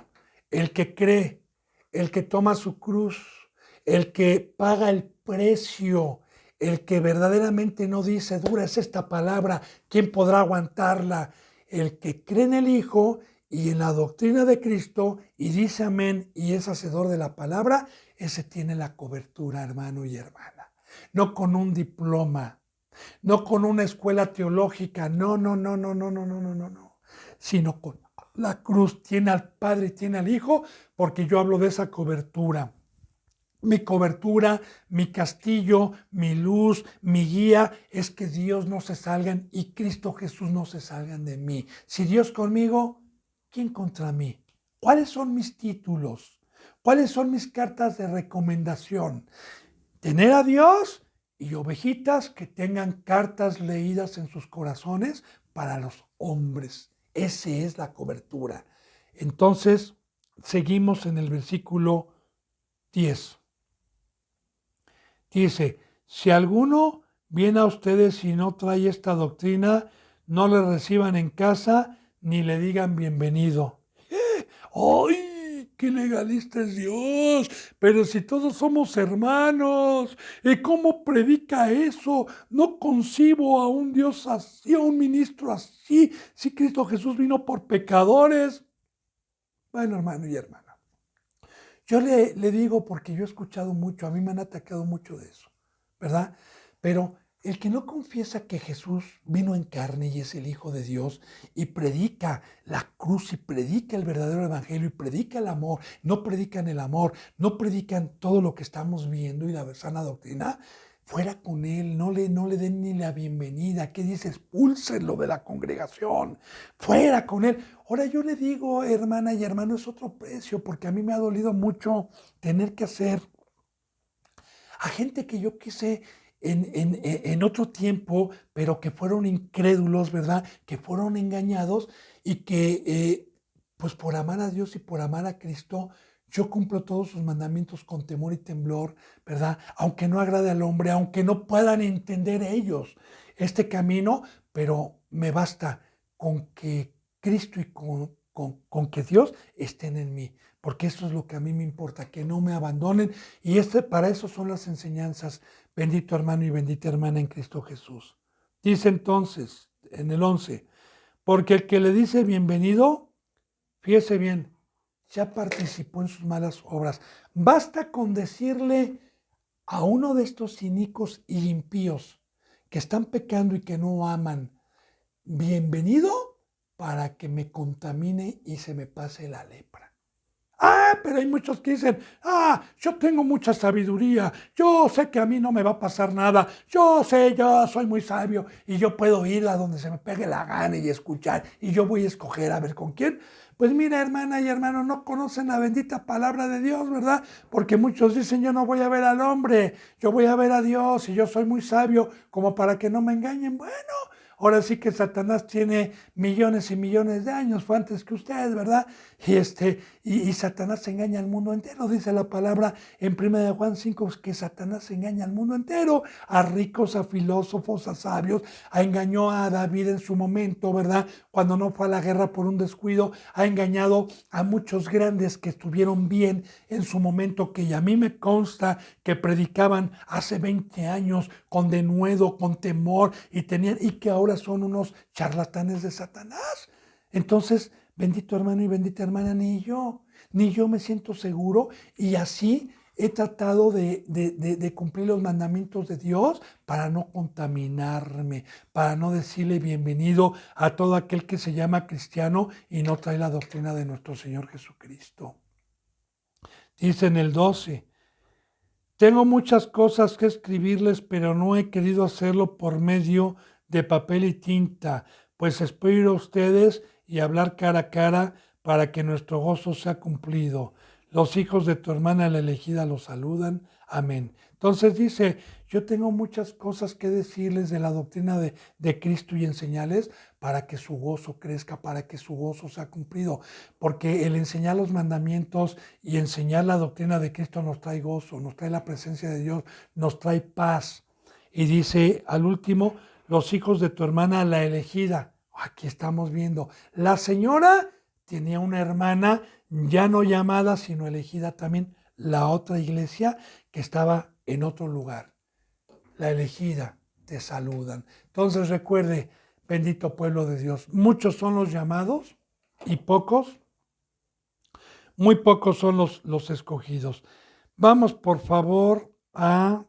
El que cree, el que toma su cruz, el que paga el precio, el que verdaderamente no dice, dura es esta palabra, ¿quién podrá aguantarla? El que cree en el Hijo y en la doctrina de Cristo y dice amén y es hacedor de la palabra, ese tiene la cobertura, hermano y hermana. No con un diploma, no con una escuela teológica, no, no, no, no, no, no, no, no, no, no, sino con la cruz. Tiene al Padre y tiene al Hijo, porque yo hablo de esa cobertura. Mi cobertura, mi castillo, mi luz, mi guía es que Dios no se salgan y Cristo Jesús no se salgan de mí. Si Dios conmigo, ¿quién contra mí? ¿Cuáles son mis títulos? ¿Cuáles son mis cartas de recomendación? Tener a Dios y ovejitas que tengan cartas leídas en sus corazones para los hombres. Esa es la cobertura. Entonces, seguimos en el versículo 10. Dice, si alguno viene a ustedes y no trae esta doctrina, no le reciban en casa ni le digan bienvenido. ¡Ay! ¡Qué legalista es Dios! Pero si todos somos hermanos, ¿cómo predica eso? No concibo a un Dios así, a un ministro así. Si Cristo Jesús vino por pecadores. Bueno, hermano y hermana. Yo le digo porque yo he escuchado mucho, a mí me han atacado mucho de eso, ¿verdad? Pero el que no confiesa que Jesús vino en carne y es el Hijo de Dios y predica la cruz y predica el verdadero evangelio y predica el amor, no predican el amor, no predican todo lo que estamos viendo y la sana doctrina, fuera con él, no le den ni la bienvenida. ¿Qué dice? Expúlsenlo de la congregación, fuera con él. Ahora yo le digo, hermana y hermano, es otro precio, porque a mí me ha dolido mucho tener que hacer a gente que yo quise en otro tiempo, pero que fueron incrédulos, ¿verdad? Que fueron engañados y que, pues por amar a Dios y por amar a Cristo, yo cumplo todos sus mandamientos con temor y temblor, ¿verdad? Aunque no agrade al hombre, aunque no puedan entender ellos este camino, pero me basta con que Cristo y con que Dios estén en mí, porque eso es lo que a mí me importa, que no me abandonen. Y para eso son las enseñanzas, bendito hermano y bendita hermana en Cristo Jesús. Dice entonces, en el 11, porque el que le dice bienvenido, fíjese bien, ya participó en sus malas obras. Basta con decirle a uno de estos cínicos y impíos que están pecando y que no aman, bienvenido para que me contamine y se me pase la lepra. Pero hay muchos que dicen, yo tengo mucha sabiduría, yo sé que a mí no me va a pasar nada, yo soy muy sabio y yo puedo ir a donde se me pegue la gana y escuchar y yo voy a escoger a ver con quién. Pues mira, hermana y hermano, no conocen la bendita palabra de Dios, ¿verdad? Porque muchos dicen, yo no voy a ver al hombre, yo voy a ver a Dios y yo soy muy sabio como para que no me engañen. Bueno, ahora sí que Satanás tiene millones y millones de años, fue antes que ustedes, ¿verdad? Y Satanás engaña al mundo entero, dice la palabra en 1 Juan 5, que Satanás engaña al mundo entero, a ricos, a filósofos, a sabios, engañó a David en su momento, ¿verdad? Cuando no fue a la guerra por un descuido, ha engañado a muchos grandes que estuvieron bien en su momento, que a mí me consta que predicaban hace 20 años con denuedo, con temor, y que ahora son unos charlatanes de Satanás. Entonces, bendito hermano y bendita hermana, ni yo me siento seguro, y así he tratado de cumplir los mandamientos de Dios para no contaminarme, para no decirle bienvenido a todo aquel que se llama cristiano y no trae la doctrina de nuestro Señor Jesucristo. Dice en el 12, tengo muchas cosas que escribirles, pero no he querido hacerlo por medio de papel y tinta, pues espero ir a ustedes y hablar cara a cara para que nuestro gozo sea cumplido. Los hijos de tu hermana la elegida los saludan. Amén. Entonces dice, yo tengo muchas cosas que decirles de la doctrina de Cristo y enseñarles para que su gozo crezca, para que su gozo sea cumplido. Porque el enseñar los mandamientos y enseñar la doctrina de Cristo nos trae gozo, nos trae la presencia de Dios, nos trae paz. Y dice al último, los hijos de tu hermana la elegida. Aquí estamos viendo, la señora tenía una hermana ya no llamada, sino elegida también, la otra iglesia que estaba en otro lugar. La elegida, te saludan. Entonces recuerde, bendito pueblo de Dios, muchos son los llamados y muy pocos son los escogidos. Vamos por favor a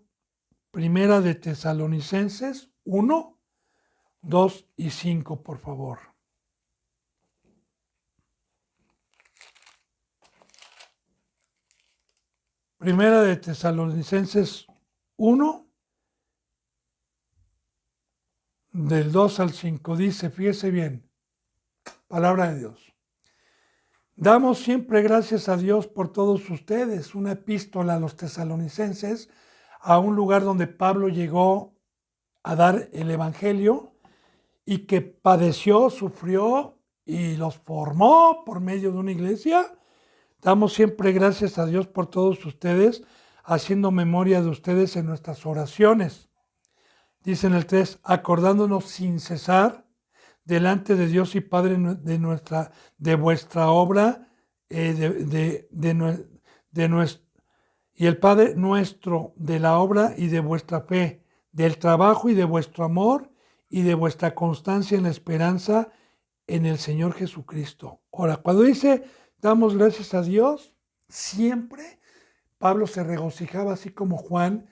Primera de Tesalonicenses 1, 2 y 5, por favor. Primera de Tesalonicenses 1, del 2 al 5, dice, fíjese bien, palabra de Dios. Damos siempre gracias a Dios por todos ustedes, una epístola a los tesalonicenses, a un lugar donde Pablo llegó a dar el evangelio y que padeció, sufrió y los formó por medio de una iglesia. Damos siempre gracias a Dios por todos ustedes, haciendo memoria de ustedes en nuestras oraciones. Dice en el 3, acordándonos sin cesar delante de Dios y Padre de vuestra obra, y el Padre nuestro de la obra y de vuestra fe, del trabajo y de vuestro amor y de vuestra constancia en la esperanza en el Señor Jesucristo. Ahora, cuando dice damos gracias a Dios, siempre Pablo se regocijaba, así como Juan,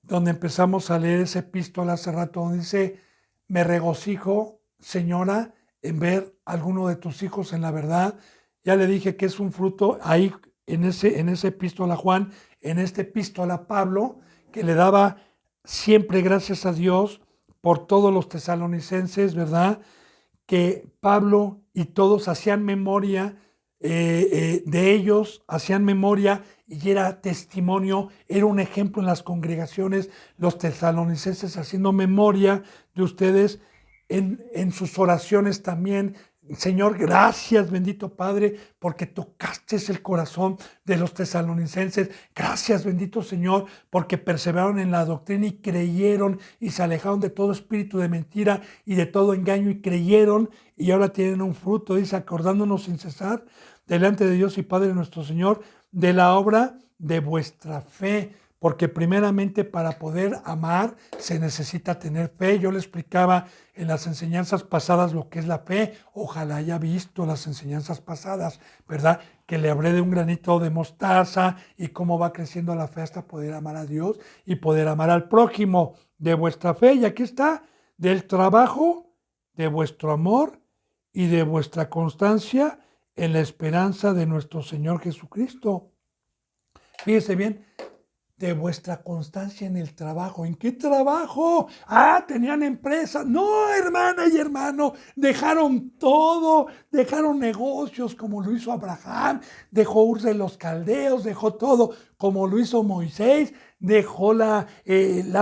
donde empezamos a leer esa epístola hace rato, donde dice, me regocijo, señora, en ver a alguno de tus hijos en la verdad. Ya le dije que es un fruto ahí en esa epístola Juan, en esta epístola Pablo, que le daba siempre gracias a Dios por todos los tesalonicenses, ¿verdad? Que Pablo y todos hacían memoria de ellos, hacían memoria y era testimonio, era un ejemplo en las congregaciones, los tesalonicenses haciendo memoria de ustedes en sus oraciones también. Señor, gracias, bendito Padre, porque tocaste el corazón de los tesalonicenses. Gracias, bendito Señor, porque perseveraron en la doctrina y creyeron y se alejaron de todo espíritu de mentira y de todo engaño y creyeron y ahora tienen un fruto, dice, acordándonos sin cesar delante de Dios y Padre nuestro Señor, de la obra de vuestra fe, porque primeramente para poder amar se necesita tener fe. Yo le explicaba en las enseñanzas pasadas lo que es la fe. Ojalá haya visto las enseñanzas pasadas, ¿verdad? Que le hablé de un granito de mostaza y cómo va creciendo la fe hasta poder amar a Dios y poder amar al prójimo, de vuestra fe. Y aquí está, del trabajo, de vuestro amor y de vuestra constancia en la esperanza de nuestro Señor Jesucristo. Fíjese bien, de vuestra constancia en el trabajo. ¿En qué trabajo? Ah, tenían empresa. No, hermana y hermano, dejaron todo, dejaron negocios como lo hizo Abraham, dejó Ur de los Caldeos, dejó todo como lo hizo Moisés, dejó la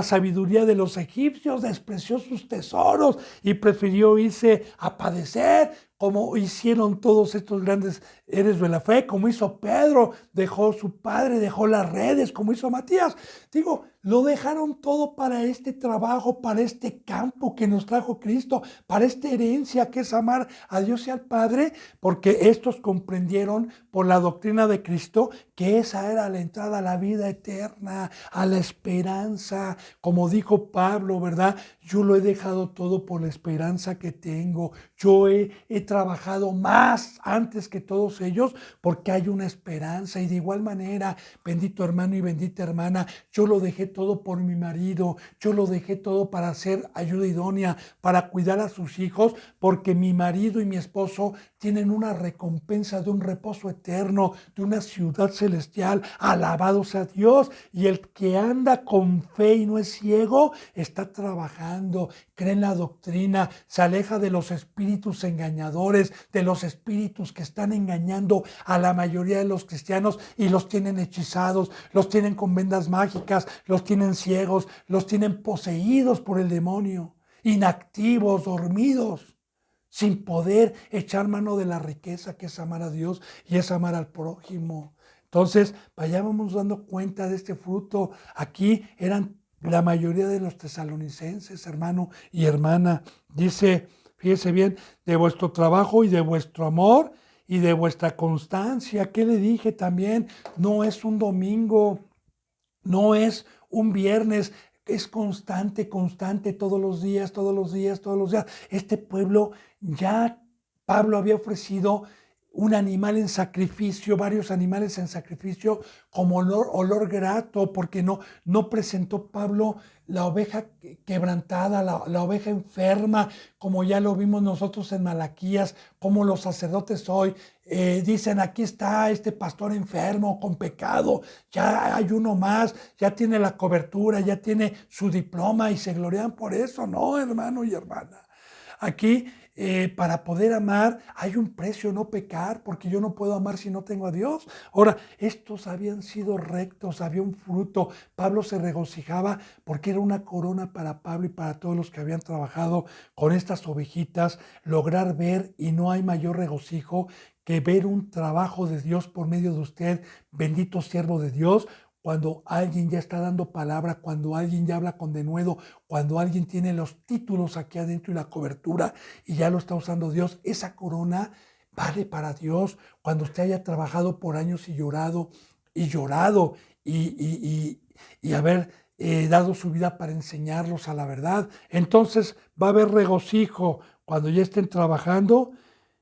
sabiduría de los egipcios, despreció sus tesoros y prefirió irse a padecer, como hicieron todos estos grandes héroes de la fe, como hizo Pedro, dejó su padre, dejó las redes, como hizo Matías. Digo, lo dejaron todo para este trabajo, para este campo que nos trajo Cristo, para esta herencia que es amar a Dios y al Padre, porque estos comprendieron por la doctrina de Cristo que esa era la entrada a la vida eterna, a la esperanza. Como dijo Pablo, ¿verdad? Yo lo he dejado todo por la esperanza que tengo. Yo he trabajado más antes que todos ellos porque hay una esperanza. Y de igual manera, bendito hermano y bendita hermana, yo lo dejé todo por mi marido. Yo lo dejé todo para hacer ayuda idónea, para cuidar a sus hijos, porque mi marido y mi esposo tienen una recompensa de un reposo eterno, de una ciudad celestial. Alabado sea Dios. Y el que anda con fe y no es ciego, está trabajando, cree en la doctrina, se aleja de los espíritus engañadores, de los espíritus que están engañando a la mayoría de los cristianos y los tienen hechizados, los tienen con vendas mágicas, los tienen ciegos, los tienen poseídos por el demonio, inactivos, dormidos, sin poder echar mano de la riqueza que es amar a Dios y es amar al prójimo. Entonces, vayámonos dando cuenta de este fruto. Aquí eran la mayoría de los tesalonicenses, hermano y hermana. Dice, fíjese bien, de vuestro trabajo y de vuestro amor y de vuestra constancia. ¿Qué le dije también? No es un domingo, no es un viernes, es constante, constante, todos los días, todos los días, todos los días. Este pueblo ya, Pablo había ofrecido un animal en sacrificio, varios animales en sacrificio como olor grato, porque no presentó Pablo la oveja quebrantada, la oveja enferma, como ya lo vimos nosotros en Malaquías, como los sacerdotes hoy dicen, aquí está este pastor enfermo con pecado, ya hay uno más, ya tiene la cobertura, ya tiene su diploma y se glorian por eso. No, hermano y hermana. Aquí, para poder amar, hay un precio, no pecar, porque yo no puedo amar si no tengo a Dios. Ahora, estos habían sido rectos, había un fruto. Pablo se regocijaba porque era una corona para Pablo y para todos los que habían trabajado con estas ovejitas, lograr ver, y no hay mayor regocijo que ver un trabajo de Dios por medio de usted, bendito siervo de Dios. Cuando alguien ya está dando palabra, cuando alguien ya habla con denuedo, cuando alguien tiene los títulos aquí adentro y la cobertura y ya lo está usando Dios, esa corona vale para Dios. Cuando usted haya trabajado por años y llorado y llorado y haber dado su vida para enseñarlos a la verdad, entonces va a haber regocijo cuando ya estén trabajando.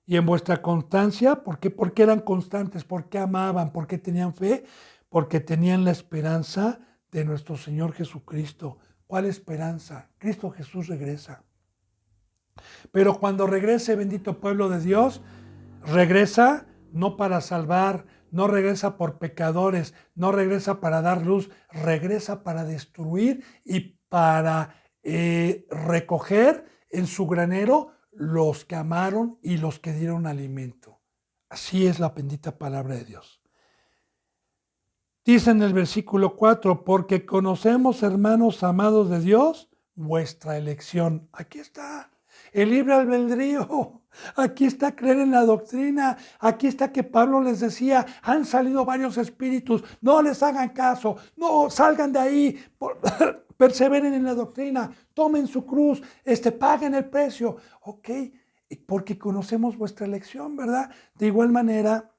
Y en vuestra constancia, ¿por qué? Porque eran constantes, porque amaban, porque tenían fe, porque tenían la esperanza de nuestro Señor Jesucristo. ¿Cuál esperanza? Cristo Jesús regresa. Pero cuando regrese, bendito pueblo de Dios, regresa no para salvar, no regresa por pecadores, no regresa para dar luz, regresa para destruir y para recoger en su granero los que amaron y los que dieron alimento. Así es la bendita palabra de Dios. Dice en el versículo 4, porque conocemos, hermanos amados de Dios, vuestra elección. Aquí está el libre albedrío. Aquí está creer en la doctrina. Aquí está que Pablo les decía, han salido varios espíritus, no les hagan caso, no salgan de ahí, perseveren en la doctrina, tomen su cruz, paguen el precio. Ok, porque conocemos vuestra elección, ¿verdad? De igual manera,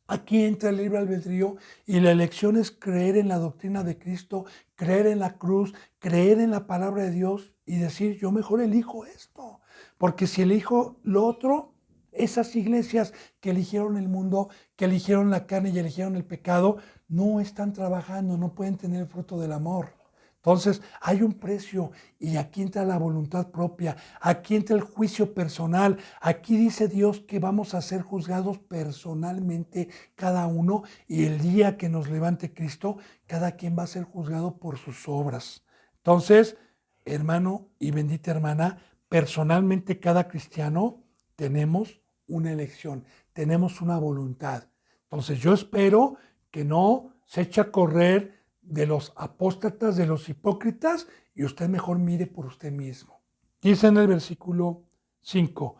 Aquí entra el libre albedrío y la elección es creer en la doctrina de Cristo, creer en la cruz, creer en la palabra de Dios y decir, yo mejor elijo esto. Porque si elijo lo otro, esas iglesias que eligieron el mundo, que eligieron la carne y eligieron el pecado, no están trabajando, no pueden tener el fruto del amor. Entonces hay un precio y aquí entra la voluntad propia, aquí entra el juicio personal, aquí dice Dios que vamos a ser juzgados personalmente cada uno y el día que nos levante Cristo, cada quien va a ser juzgado por sus obras. Entonces, hermano y bendita hermana, personalmente cada cristiano tenemos una elección, tenemos una voluntad. Entonces yo espero que no se eche a correr de los apóstatas, de los hipócritas, y usted mejor mire por usted mismo. Dice en el versículo 5,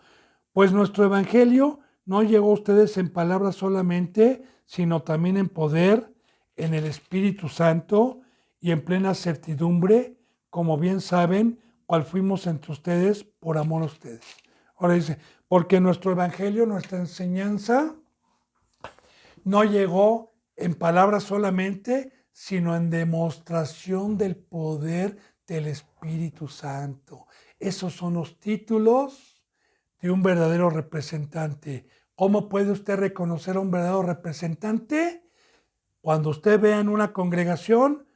pues nuestro evangelio no llegó a ustedes en palabras solamente, sino también en poder, en el Espíritu Santo y en plena certidumbre, como bien saben, cuál fuimos entre ustedes por amor a ustedes. Ahora dice, porque nuestro evangelio, nuestra enseñanza, no llegó en palabras solamente, sino en demostración del poder del Espíritu Santo. Esos son los títulos de un verdadero representante. ¿Cómo puede usted reconocer a un verdadero representante? Cuando usted vea en una congregación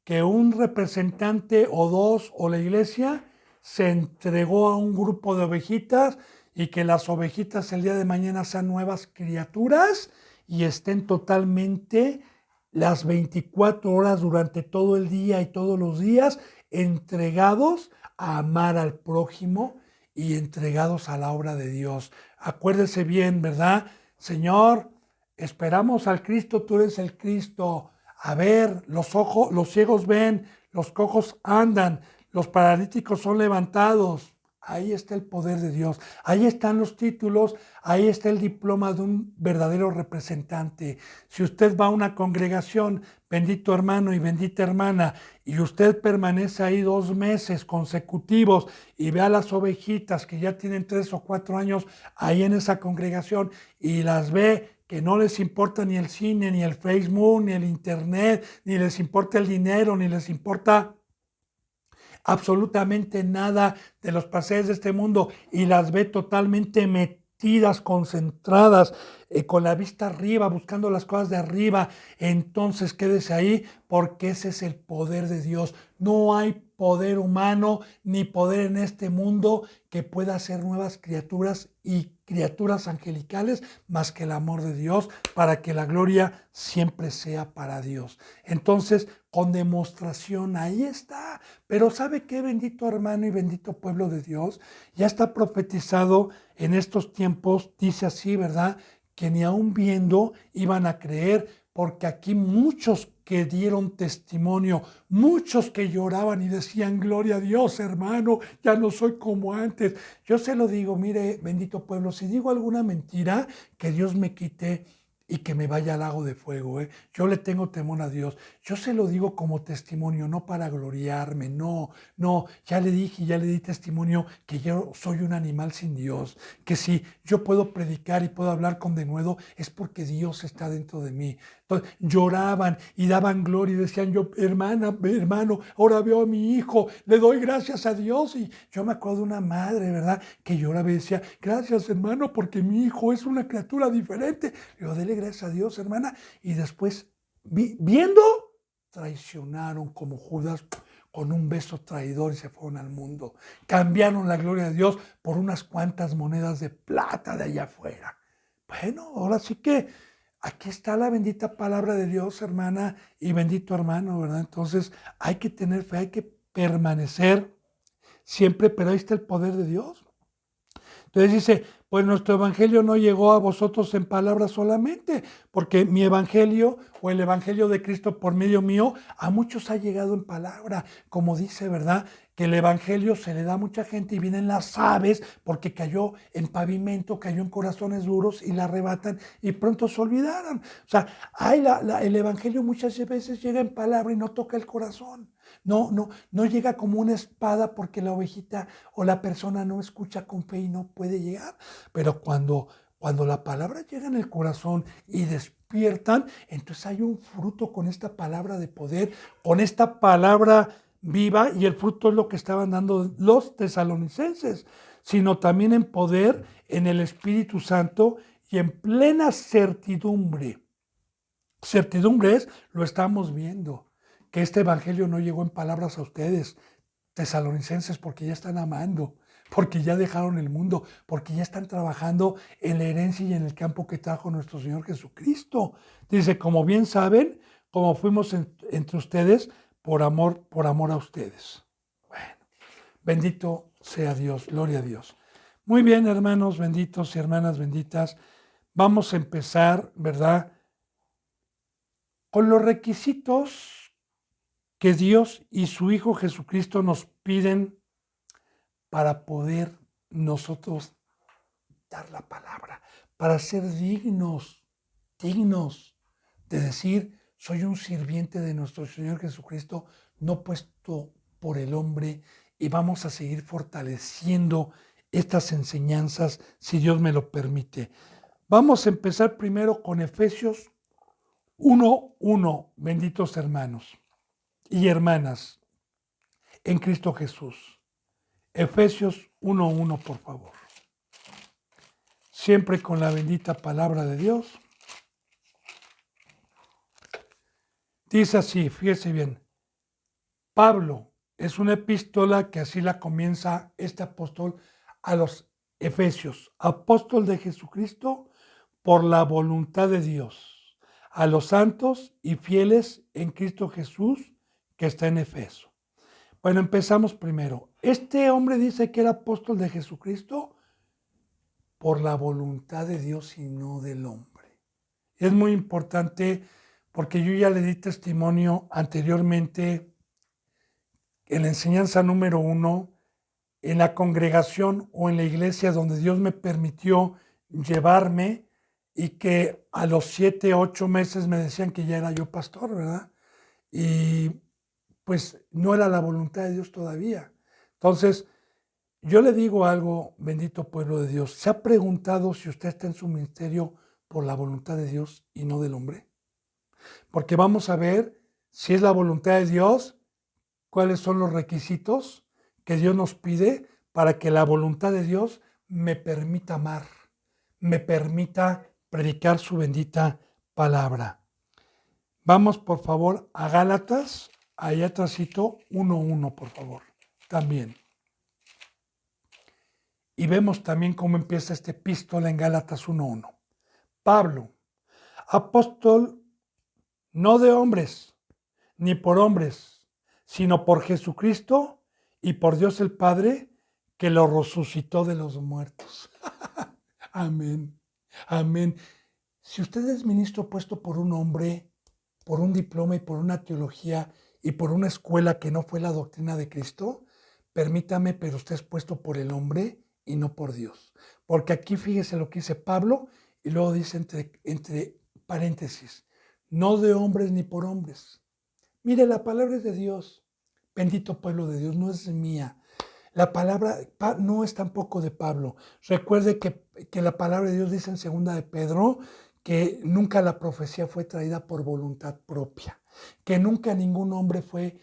que un representante o dos o la iglesia se entregó a un grupo de ovejitas y que las ovejitas el día de mañana sean nuevas criaturas y estén totalmente las 24 horas durante todo el día y todos los días entregados a amar al prójimo y entregados a la obra de Dios. Acuérdese bien, ¿verdad? Señor, esperamos al Cristo, tú eres el Cristo. A ver, los ciegos ven, los cojos andan, los paralíticos son levantados. Ahí está el poder de Dios. Ahí están los títulos, ahí está el diploma de un verdadero representante. Si usted va a una congregación, bendito hermano y bendita hermana, y usted permanece ahí 2 meses consecutivos y ve a las ovejitas que ya tienen 3 o 4 años ahí en esa congregación y las ve que no les importa ni el cine, ni el Facebook, ni el internet, ni les importa el dinero, ni les importa absolutamente nada de los placeres de este mundo y las ve totalmente metidas, concentradas, con la vista arriba, buscando las cosas de arriba, entonces quédese ahí porque ese es el poder de Dios. No hay poder humano ni poder en este mundo que pueda hacer nuevas criaturas y criaturas angelicales más que el amor de Dios para que la gloria siempre sea para Dios. Entonces, con demostración, ahí está. Pero ¿sabe qué, bendito hermano y bendito pueblo de Dios? Ya está profetizado en estos tiempos, dice así, ¿verdad? Que ni aun viendo iban a creer, porque aquí muchos que dieron testimonio, muchos que lloraban y decían, gloria a Dios, hermano, ya no soy como antes. Yo se lo digo, mire, bendito pueblo, si digo alguna mentira, que Dios me quite y que me vaya al lago de fuego. Yo le tengo temor a Dios. Yo se lo digo como testimonio, no para gloriarme, no, no. Ya le dije, ya le di testimonio que yo soy un animal sin Dios, que si yo puedo predicar y puedo hablar con denuedo es porque Dios está dentro de mí. Entonces lloraban y daban gloria y decían, yo, hermana, hermano, ahora veo a mi hijo, le doy gracias a Dios. Y yo me acuerdo de una madre, ¿verdad? Que lloraba y decía, gracias hermano, porque mi hijo es una criatura diferente. Le digo, dele gracias a Dios, hermana. Y después, viendo, traicionaron como Judas con un beso traidor y se fueron al mundo. Cambiaron la gloria de Dios por unas cuantas monedas de plata de allá afuera. Bueno, ahora sí que aquí está la bendita palabra de Dios, hermana y bendito hermano, ¿verdad? Entonces hay que tener fe, hay que permanecer siempre, pero ahí está el poder de Dios. Entonces dice, pues nuestro evangelio no llegó a vosotros en palabras solamente, porque mi evangelio o el evangelio de Cristo por medio mío a muchos ha llegado en palabra, como dice, ¿verdad? Que el evangelio se le da a mucha gente y vienen las aves porque cayó en pavimento, cayó en corazones duros y la arrebatan y pronto se olvidaron. O sea, el evangelio muchas veces llega en palabra y no toca el corazón. No llega como una espada porque la ovejita o la persona no escucha con fe y no puede llegar. Pero cuando Cuando la palabra llega en el corazón y despiertan, entonces hay un fruto con esta palabra de poder, con esta palabra viva, y el fruto es lo que estaban dando los tesalonicenses, sino también en poder, en el Espíritu Santo y en plena certidumbre. Certidumbre es, lo estamos viendo, que este evangelio no llegó en palabras a ustedes, tesalonicenses, porque ya están amando, porque ya dejaron el mundo, porque ya están trabajando en la herencia y en el campo que trajo nuestro Señor Jesucristo. Dice, como bien saben, como fuimos entre ustedes, por amor a ustedes. Bueno, bendito sea Dios, gloria a Dios. Muy bien, hermanos benditos y hermanas benditas, vamos a empezar, ¿verdad?, con los requisitos que Dios y su Hijo Jesucristo nos piden para poder nosotros dar la palabra, para ser dignos de decir, soy un sirviente de nuestro Señor Jesucristo, no puesto por el hombre, y vamos a seguir fortaleciendo estas enseñanzas si Dios me lo permite. Vamos a empezar primero con Efesios 1:1, benditos hermanos y hermanas en Cristo Jesús. Efesios 1:1, por favor. Siempre con la bendita palabra de Dios. Dice así, fíjese bien. Pablo, es una epístola que así la comienza este apóstol a los Efesios. Apóstol de Jesucristo por la voluntad de Dios, a los santos y fieles en Cristo Jesús que está en Efeso. Bueno, empezamos primero. Este hombre dice que era apóstol de Jesucristo por la voluntad de Dios y no del hombre. Es muy importante porque yo ya le di testimonio anteriormente en la enseñanza número 1, en la congregación o en la iglesia donde Dios me permitió llevarme, y que a los 7, 8 meses me decían que ya era yo pastor, ¿verdad? Y pues no era la voluntad de Dios todavía. Entonces, yo le digo algo, bendito pueblo de Dios. ¿Se ha preguntado si usted está en su ministerio por la voluntad de Dios y no del hombre? Porque vamos a ver si es la voluntad de Dios, cuáles son los requisitos que Dios nos pide para que la voluntad de Dios me permita amar, me permita predicar su bendita palabra. Vamos, por favor, a Gálatas, ahí atrásito, 1:1, por favor, también. Y vemos también cómo empieza esta epístola en Gálatas 1:1. Pablo, apóstol no de hombres, ni por hombres, sino por Jesucristo y por Dios el Padre, que lo resucitó de los muertos. Amén, amén. Si usted es ministro puesto por un hombre, por un diploma y por una teología y por una escuela que no fue la doctrina de Cristo, permítame, pero usted es puesto por el hombre y no por Dios. Porque aquí fíjese lo que dice Pablo, y luego dice entre paréntesis, no de hombres ni por hombres. Mire, la palabra es de Dios. Bendito pueblo de Dios, no es mía. La palabra no es tampoco de Pablo. Recuerde que la palabra de Dios dice en 2 de Pedro que nunca la profecía fue traída por voluntad propia, que nunca ningún hombre fue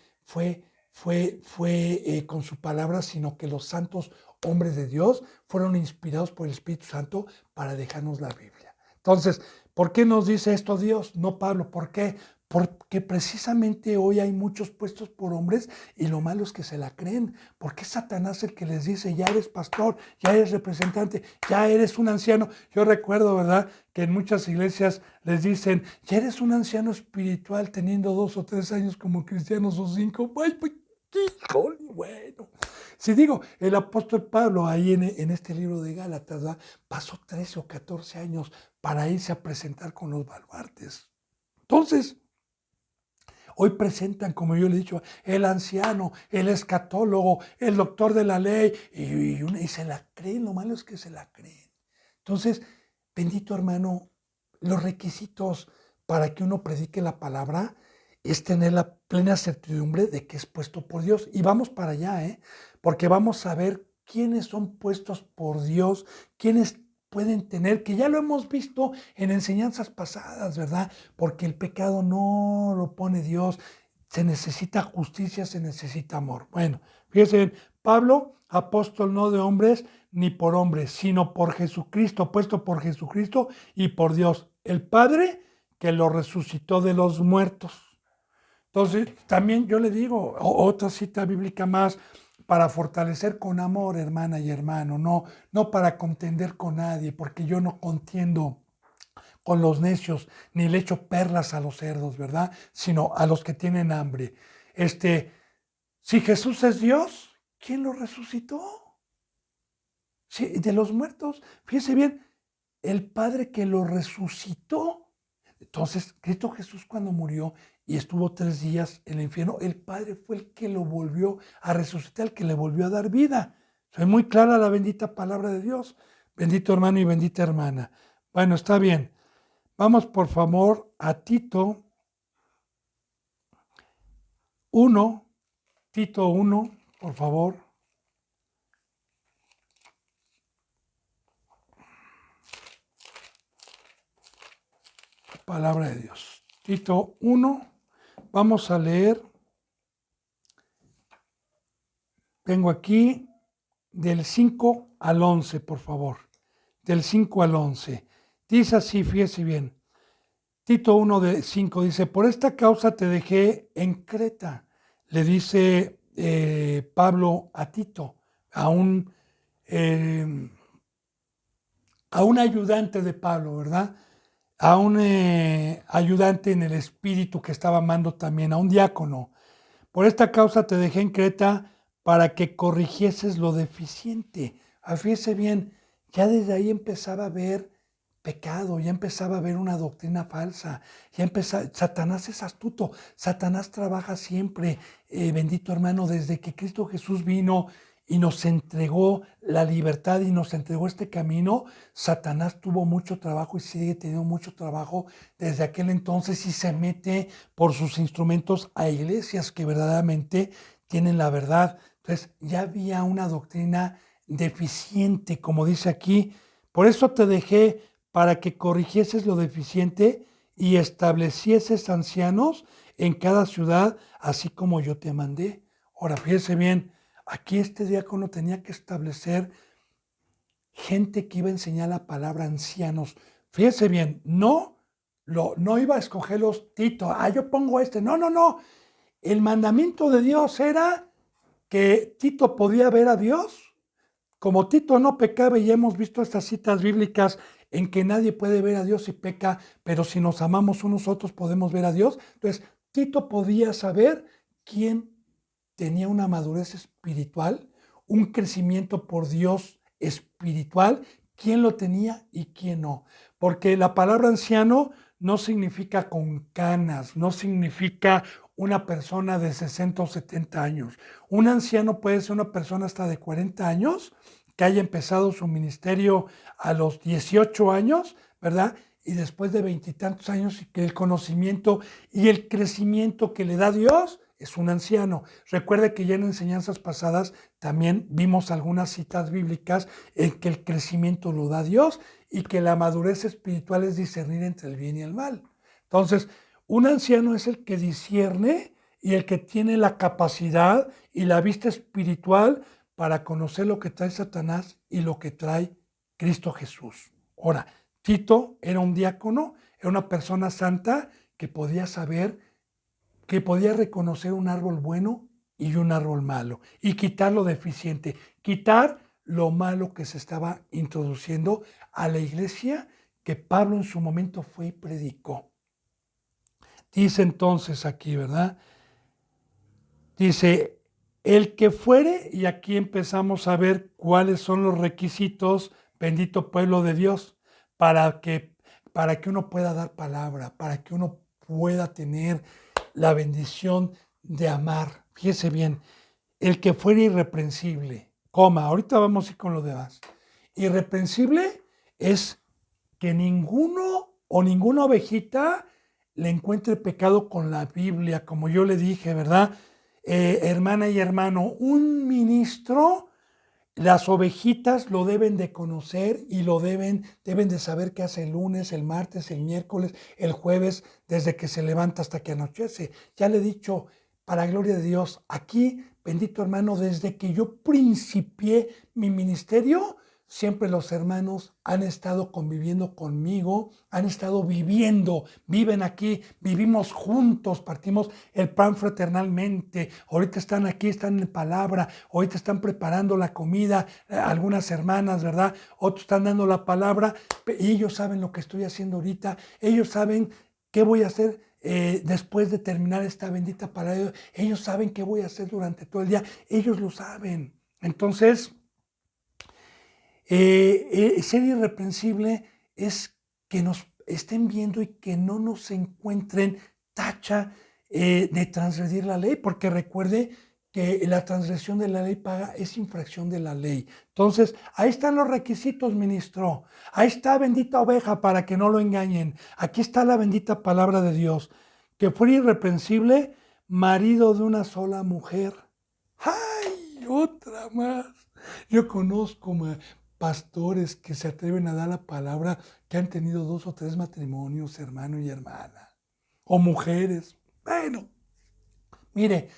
con su palabra, sino que los santos hombres de Dios fueron inspirados por el Espíritu Santo para dejarnos la Biblia. Entonces, ¿por qué nos dice esto Dios? No Pablo. ¿Por qué? Porque precisamente hoy hay muchos puestos por hombres y lo malo es que se la creen. Porque es Satanás el que les dice, ya eres pastor, ya eres representante, ya eres un anciano. Yo recuerdo, ¿verdad?, que en muchas iglesias les dicen, ya eres un anciano espiritual teniendo 2 o 3 años como cristianos o 5. ¡Ay, pues, híjole! Bueno, si digo, el apóstol Pablo ahí en este libro de Gálatas, ¿verdad?, pasó 13 o 14 años para irse a presentar con los baluartes. Entonces, hoy presentan, como yo le he dicho, el anciano, el escatólogo, el doctor de la ley, y se la creen. Lo malo es que se la creen. Entonces, bendito hermano, los requisitos para que uno predique la palabra es tener la plena certidumbre de que es puesto por Dios. Y vamos para allá, porque vamos a ver quiénes son puestos por Dios, quiénes pueden tener, que ya lo hemos visto en enseñanzas pasadas, ¿verdad? Porque el pecado no lo pone Dios, se necesita justicia, se necesita amor. Bueno, fíjense bien, Pablo, apóstol no de hombres ni por hombres, sino por Jesucristo, puesto por Jesucristo y por Dios, el Padre que lo resucitó de los muertos. Entonces, también yo le digo, otra cita bíblica más, para fortalecer con amor, hermana y hermano, no para contender con nadie, porque yo no contiendo con los necios, ni le echo perlas a los cerdos, ¿verdad? Sino a los que tienen hambre. Si Jesús es Dios, ¿quién lo resucitó? Sí, de los muertos. Fíjese bien, el Padre que lo resucitó. Entonces, Cristo Jesús cuando murió y estuvo 3 días en el infierno, el Padre fue el que lo volvió a resucitar, el que le volvió a dar vida. Es muy clara la bendita palabra de Dios. Bendito hermano y bendita hermana. Bueno, está bien. Vamos por favor a Tito 1, Tito 1, por favor. Palabra de Dios. Tito 1, vamos a leer. Tengo aquí del 5 al 11, por favor. Del 5 al 11. Dice así, fíjese bien. Tito 1 de 5 dice, por esta causa te dejé en Creta. Le dice Pablo a Tito, eh, a un ayudante de Pablo, ¿verdad? A un ayudante en el espíritu que estaba amando también, a un diácono. Por esta causa te dejé en Creta para que corrigieses lo deficiente. Fíjese bien, ya desde ahí empezaba a ver pecado, ya empezaba a ver una doctrina falsa, Satanás es astuto, Satanás trabaja siempre, bendito hermano, desde que Cristo Jesús vino y nos entregó la libertad y nos entregó este camino, Satanás tuvo mucho trabajo y sigue teniendo mucho trabajo desde aquel entonces y se mete por sus instrumentos a iglesias que verdaderamente tienen la verdad. Entonces ya había una doctrina deficiente, como dice aquí, por eso te dejé para que corrigieses lo deficiente y establecieses ancianos en cada ciudad, así como yo te mandé. Ahora, fíjese bien, aquí este diácono tenía que establecer gente que iba a enseñar la palabra ancianos. Fíjese bien, no iba a escoger los Tito, yo pongo este, no. El mandamiento de Dios era que Tito podía ver a Dios. Como Tito no pecaba, y hemos visto estas citas bíblicas en que nadie puede ver a Dios si peca, pero si nos amamos unos a otros podemos ver a Dios. Entonces, Tito podía saber quién tenía una madurez espiritual, un crecimiento por Dios espiritual, quién lo tenía y quién no. Porque la palabra anciano no significa con canas, no significa una persona de 60 o 70 años. Un anciano puede ser una persona hasta de 40 años, que haya empezado su ministerio a los 18 años, ¿verdad? Y después de 20 y tantos años, y que el conocimiento y el crecimiento que le da Dios es un anciano. Recuerde que ya en enseñanzas pasadas también vimos algunas citas bíblicas en que el crecimiento lo da Dios y que la madurez espiritual es discernir entre el bien y el mal. Entonces, un anciano es el que discierne y el que tiene la capacidad y la vista espiritual para conocer lo que trae Satanás y lo que trae Cristo Jesús. Ahora, Tito era un diácono, era una persona santa que podía saber, que podía reconocer un árbol bueno y un árbol malo y quitar lo deficiente, quitar lo malo que se estaba introduciendo a la iglesia que Pablo en su momento fue y predicó. Dice entonces aquí, ¿verdad? Dice, el que fuere, y aquí empezamos a ver cuáles son los requisitos, bendito pueblo de Dios, para que uno pueda dar palabra, para que uno pueda tener la bendición de amar. Fíjese bien, el que fuera irreprensible, ahorita vamos a ir con lo demás. Irreprensible es que ninguno o ninguna ovejita le encuentre pecado con la Biblia, como yo le dije, ¿verdad? Hermana y hermano, un ministro Las ovejitas lo deben de conocer y deben de saber qué hace el lunes, el martes, el miércoles, el jueves, desde que se levanta hasta que anochece. Ya le he dicho, para gloria de Dios, aquí, bendito hermano, desde que yo principié mi ministerio, siempre los hermanos han estado conviviendo conmigo, han estado viven aquí, vivimos juntos, partimos el pan fraternalmente. Ahorita están aquí, están en palabra, ahorita están preparando la comida, algunas hermanas, ¿verdad? Otros están dando la palabra y ellos saben lo que estoy haciendo ahorita, ellos saben qué voy a hacer después de terminar esta bendita palabra. Ellos saben qué voy a hacer durante todo el día, ellos lo saben. Entonces, ser irreprensible es que nos estén viendo y que no nos encuentren tacha de transgredir la ley, porque recuerde que la transgresión de la ley paga es infracción de la ley. Entonces, ahí están los requisitos, ministro. Ahí está bendita oveja para que no lo engañen. Aquí está la bendita palabra de Dios, que fue irreprensible, marido de una sola mujer. ¡Ay! Otra más. Yo conozco pastores que se atreven a dar la palabra que han tenido 2 o 3 matrimonios, hermano y hermana, o mujeres. Bueno, mire,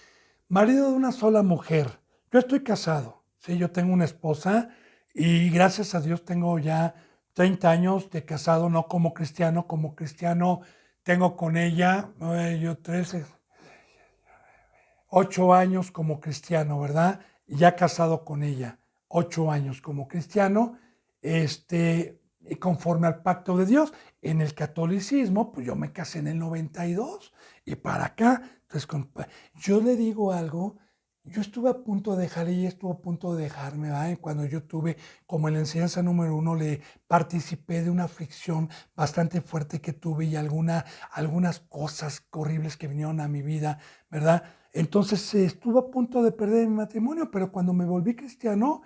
marido de una sola mujer. Yo estoy casado, sí, yo tengo una esposa y gracias a Dios tengo ya 30 años de casado, no como cristiano tengo con ella, yo 13, 8 años como cristiano, ¿verdad? Ya casado con ella, 8 años como cristiano, conforme al pacto de Dios. En el catolicismo, pues yo me casé en el 92 y para acá. Entonces, yo le digo algo, yo estuve a punto de dejar y ella estuvo a punto de dejarme, ¿verdad? Cuando yo tuve, como en la enseñanza número 1, le participé de una aflicción bastante fuerte que tuve y algunas cosas horribles que vinieron a mi vida, ¿verdad? Entonces estuve a punto de perder mi matrimonio, pero cuando me volví cristiano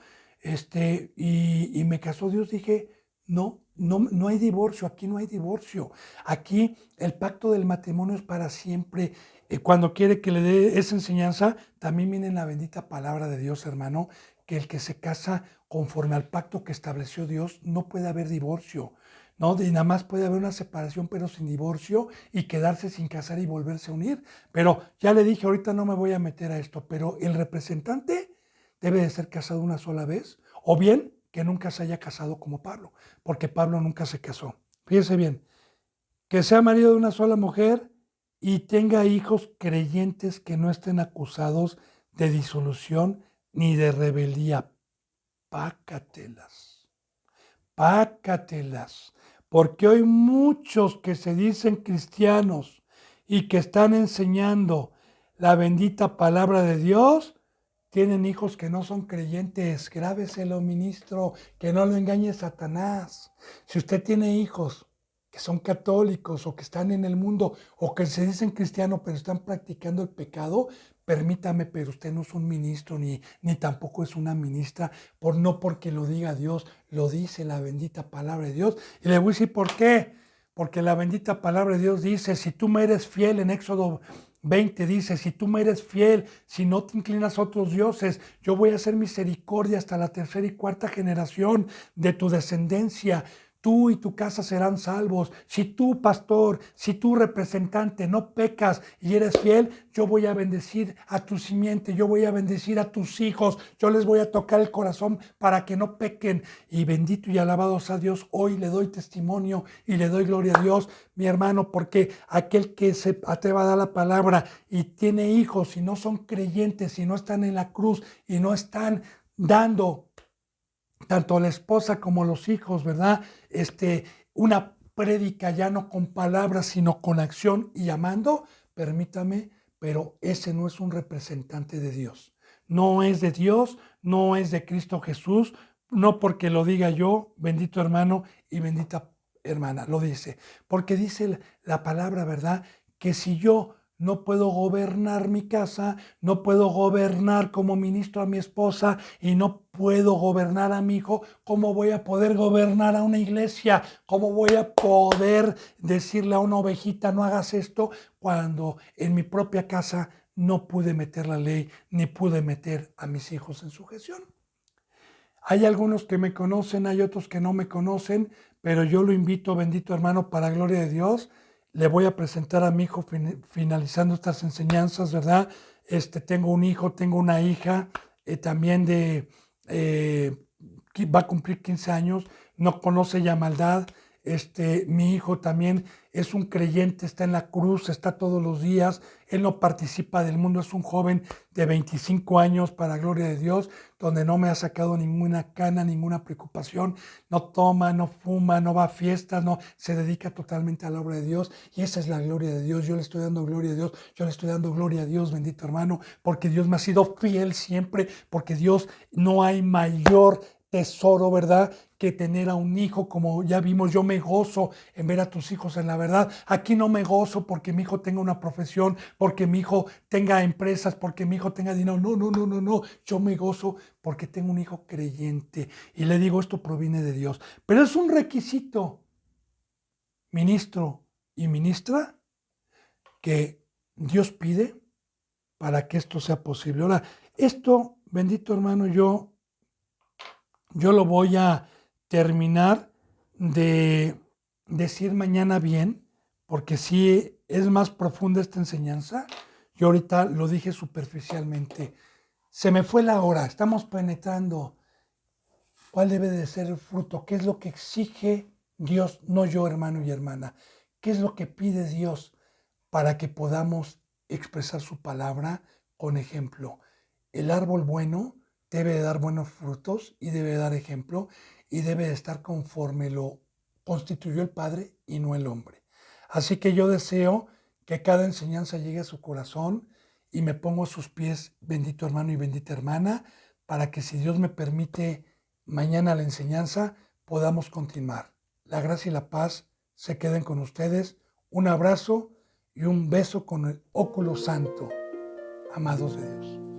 y me casó Dios, dije, no hay divorcio, aquí no hay divorcio. Aquí el pacto del matrimonio es para siempre. Cuando quiere que le dé esa enseñanza, también viene en la bendita palabra de Dios, hermano, que el que se casa conforme al pacto que estableció Dios, no puede haber divorcio. ¿No? Y nada más puede haber una separación, pero sin divorcio y quedarse sin casar y volverse a unir. Pero ya le dije, ahorita no me voy a meter a esto, pero el representante debe de ser casado una sola vez, o bien que nunca se haya casado como Pablo, porque Pablo nunca se casó. Fíjese bien, que sea marido de una sola mujer y tenga hijos creyentes que no estén acusados de disolución ni de rebeldía. Pácatelas. Pácatelas, porque hoy muchos que se dicen cristianos y que están enseñando la bendita palabra de Dios, tienen hijos que no son creyentes. Grábeselo, ministro, que no lo engañe Satanás. Si usted tiene hijos que son católicos o que están en el mundo o que se dicen cristianos pero están practicando el pecado, permítame, pero usted no es un ministro ni tampoco es una ministra, no porque lo diga Dios, lo dice la bendita palabra de Dios. Y le voy a decir por qué. Porque la bendita palabra de Dios dice, si tú me eres fiel, en Éxodo 20 dice, si tú me eres fiel, si no te inclinas a otros dioses, yo voy a hacer misericordia hasta la 3ª y 4ª generación de tu descendencia. Tú y tu casa serán salvos. Si tú, pastor, si tú, representante, no pecas y eres fiel, yo voy a bendecir a tu simiente, yo voy a bendecir a tus hijos, yo les voy a tocar el corazón para que no pequen. Y bendito y alabado sea Dios, hoy le doy testimonio y le doy gloria a Dios, mi hermano, porque aquel que se atreva a dar la palabra y tiene hijos y no son creyentes y no están en la cruz y no están dando tanto la esposa como los hijos, ¿verdad? Una prédica ya no con palabras, sino con acción y amando, permítame, pero ese no es un representante de Dios. No es de Dios, no es de Cristo Jesús, no porque lo diga yo, bendito hermano y bendita hermana, lo dice. Porque dice la palabra, ¿verdad? Que si yo no puedo gobernar mi casa, no puedo gobernar como ministro a mi esposa y no puedo gobernar a mi hijo, ¿cómo voy a poder gobernar a una iglesia? ¿Cómo voy a poder decirle a una ovejita no hagas esto cuando en mi propia casa no pude meter la ley ni pude meter a mis hijos en sujeción? Hay algunos que me conocen, hay otros que no me conocen, pero yo lo invito, bendito hermano, para gloria de Dios. Le voy a presentar a mi hijo finalizando estas enseñanzas, ¿verdad? Tengo un hijo, tengo una hija, también que va a cumplir 15 años, no conoce ya maldad. Mi hijo también es un creyente, está en la cruz, está todos los días, él no participa del mundo, es un joven de 25 años, para gloria de Dios, donde no me ha sacado ninguna cana, ninguna preocupación, no toma, no fuma, no va a fiestas, no, se dedica totalmente a la obra de Dios, y esa es la gloria de Dios. Yo le estoy dando gloria a Dios, yo le estoy dando gloria a Dios, bendito hermano, porque Dios me ha sido fiel siempre, porque Dios, no hay mayor tesoro, ¿verdad?, que tener a un hijo. Como ya vimos, yo me gozo en ver a tus hijos en la verdad. Aquí no me gozo porque mi hijo tenga una profesión, porque mi hijo tenga empresas, porque mi hijo tenga dinero. No, no, no, no, no. Yo me gozo porque tengo un hijo creyente. Y le digo, esto proviene de Dios. Pero es un requisito, ministro y ministra, que Dios pide para que esto sea posible. Ahora, esto, bendito hermano, yo lo voy a terminar de decir mañana bien, porque sí es más profunda esta enseñanza. Yo ahorita lo dije superficialmente. Se me fue la hora, estamos penetrando cuál debe de ser el fruto, qué es lo que exige Dios, no yo, hermano y hermana. ¿Qué es lo que pide Dios para que podamos expresar su palabra con ejemplo? El árbol bueno debe de dar buenos frutos y debe de dar ejemplo y debe de estar conforme lo constituyó el Padre y no el hombre. Así que yo deseo que cada enseñanza llegue a su corazón y me pongo a sus pies, bendito hermano y bendita hermana, para que, si Dios me permite, mañana la enseñanza podamos continuar. La gracia y la paz se queden con ustedes. Un abrazo y un beso con el óculo santo, amados de Dios.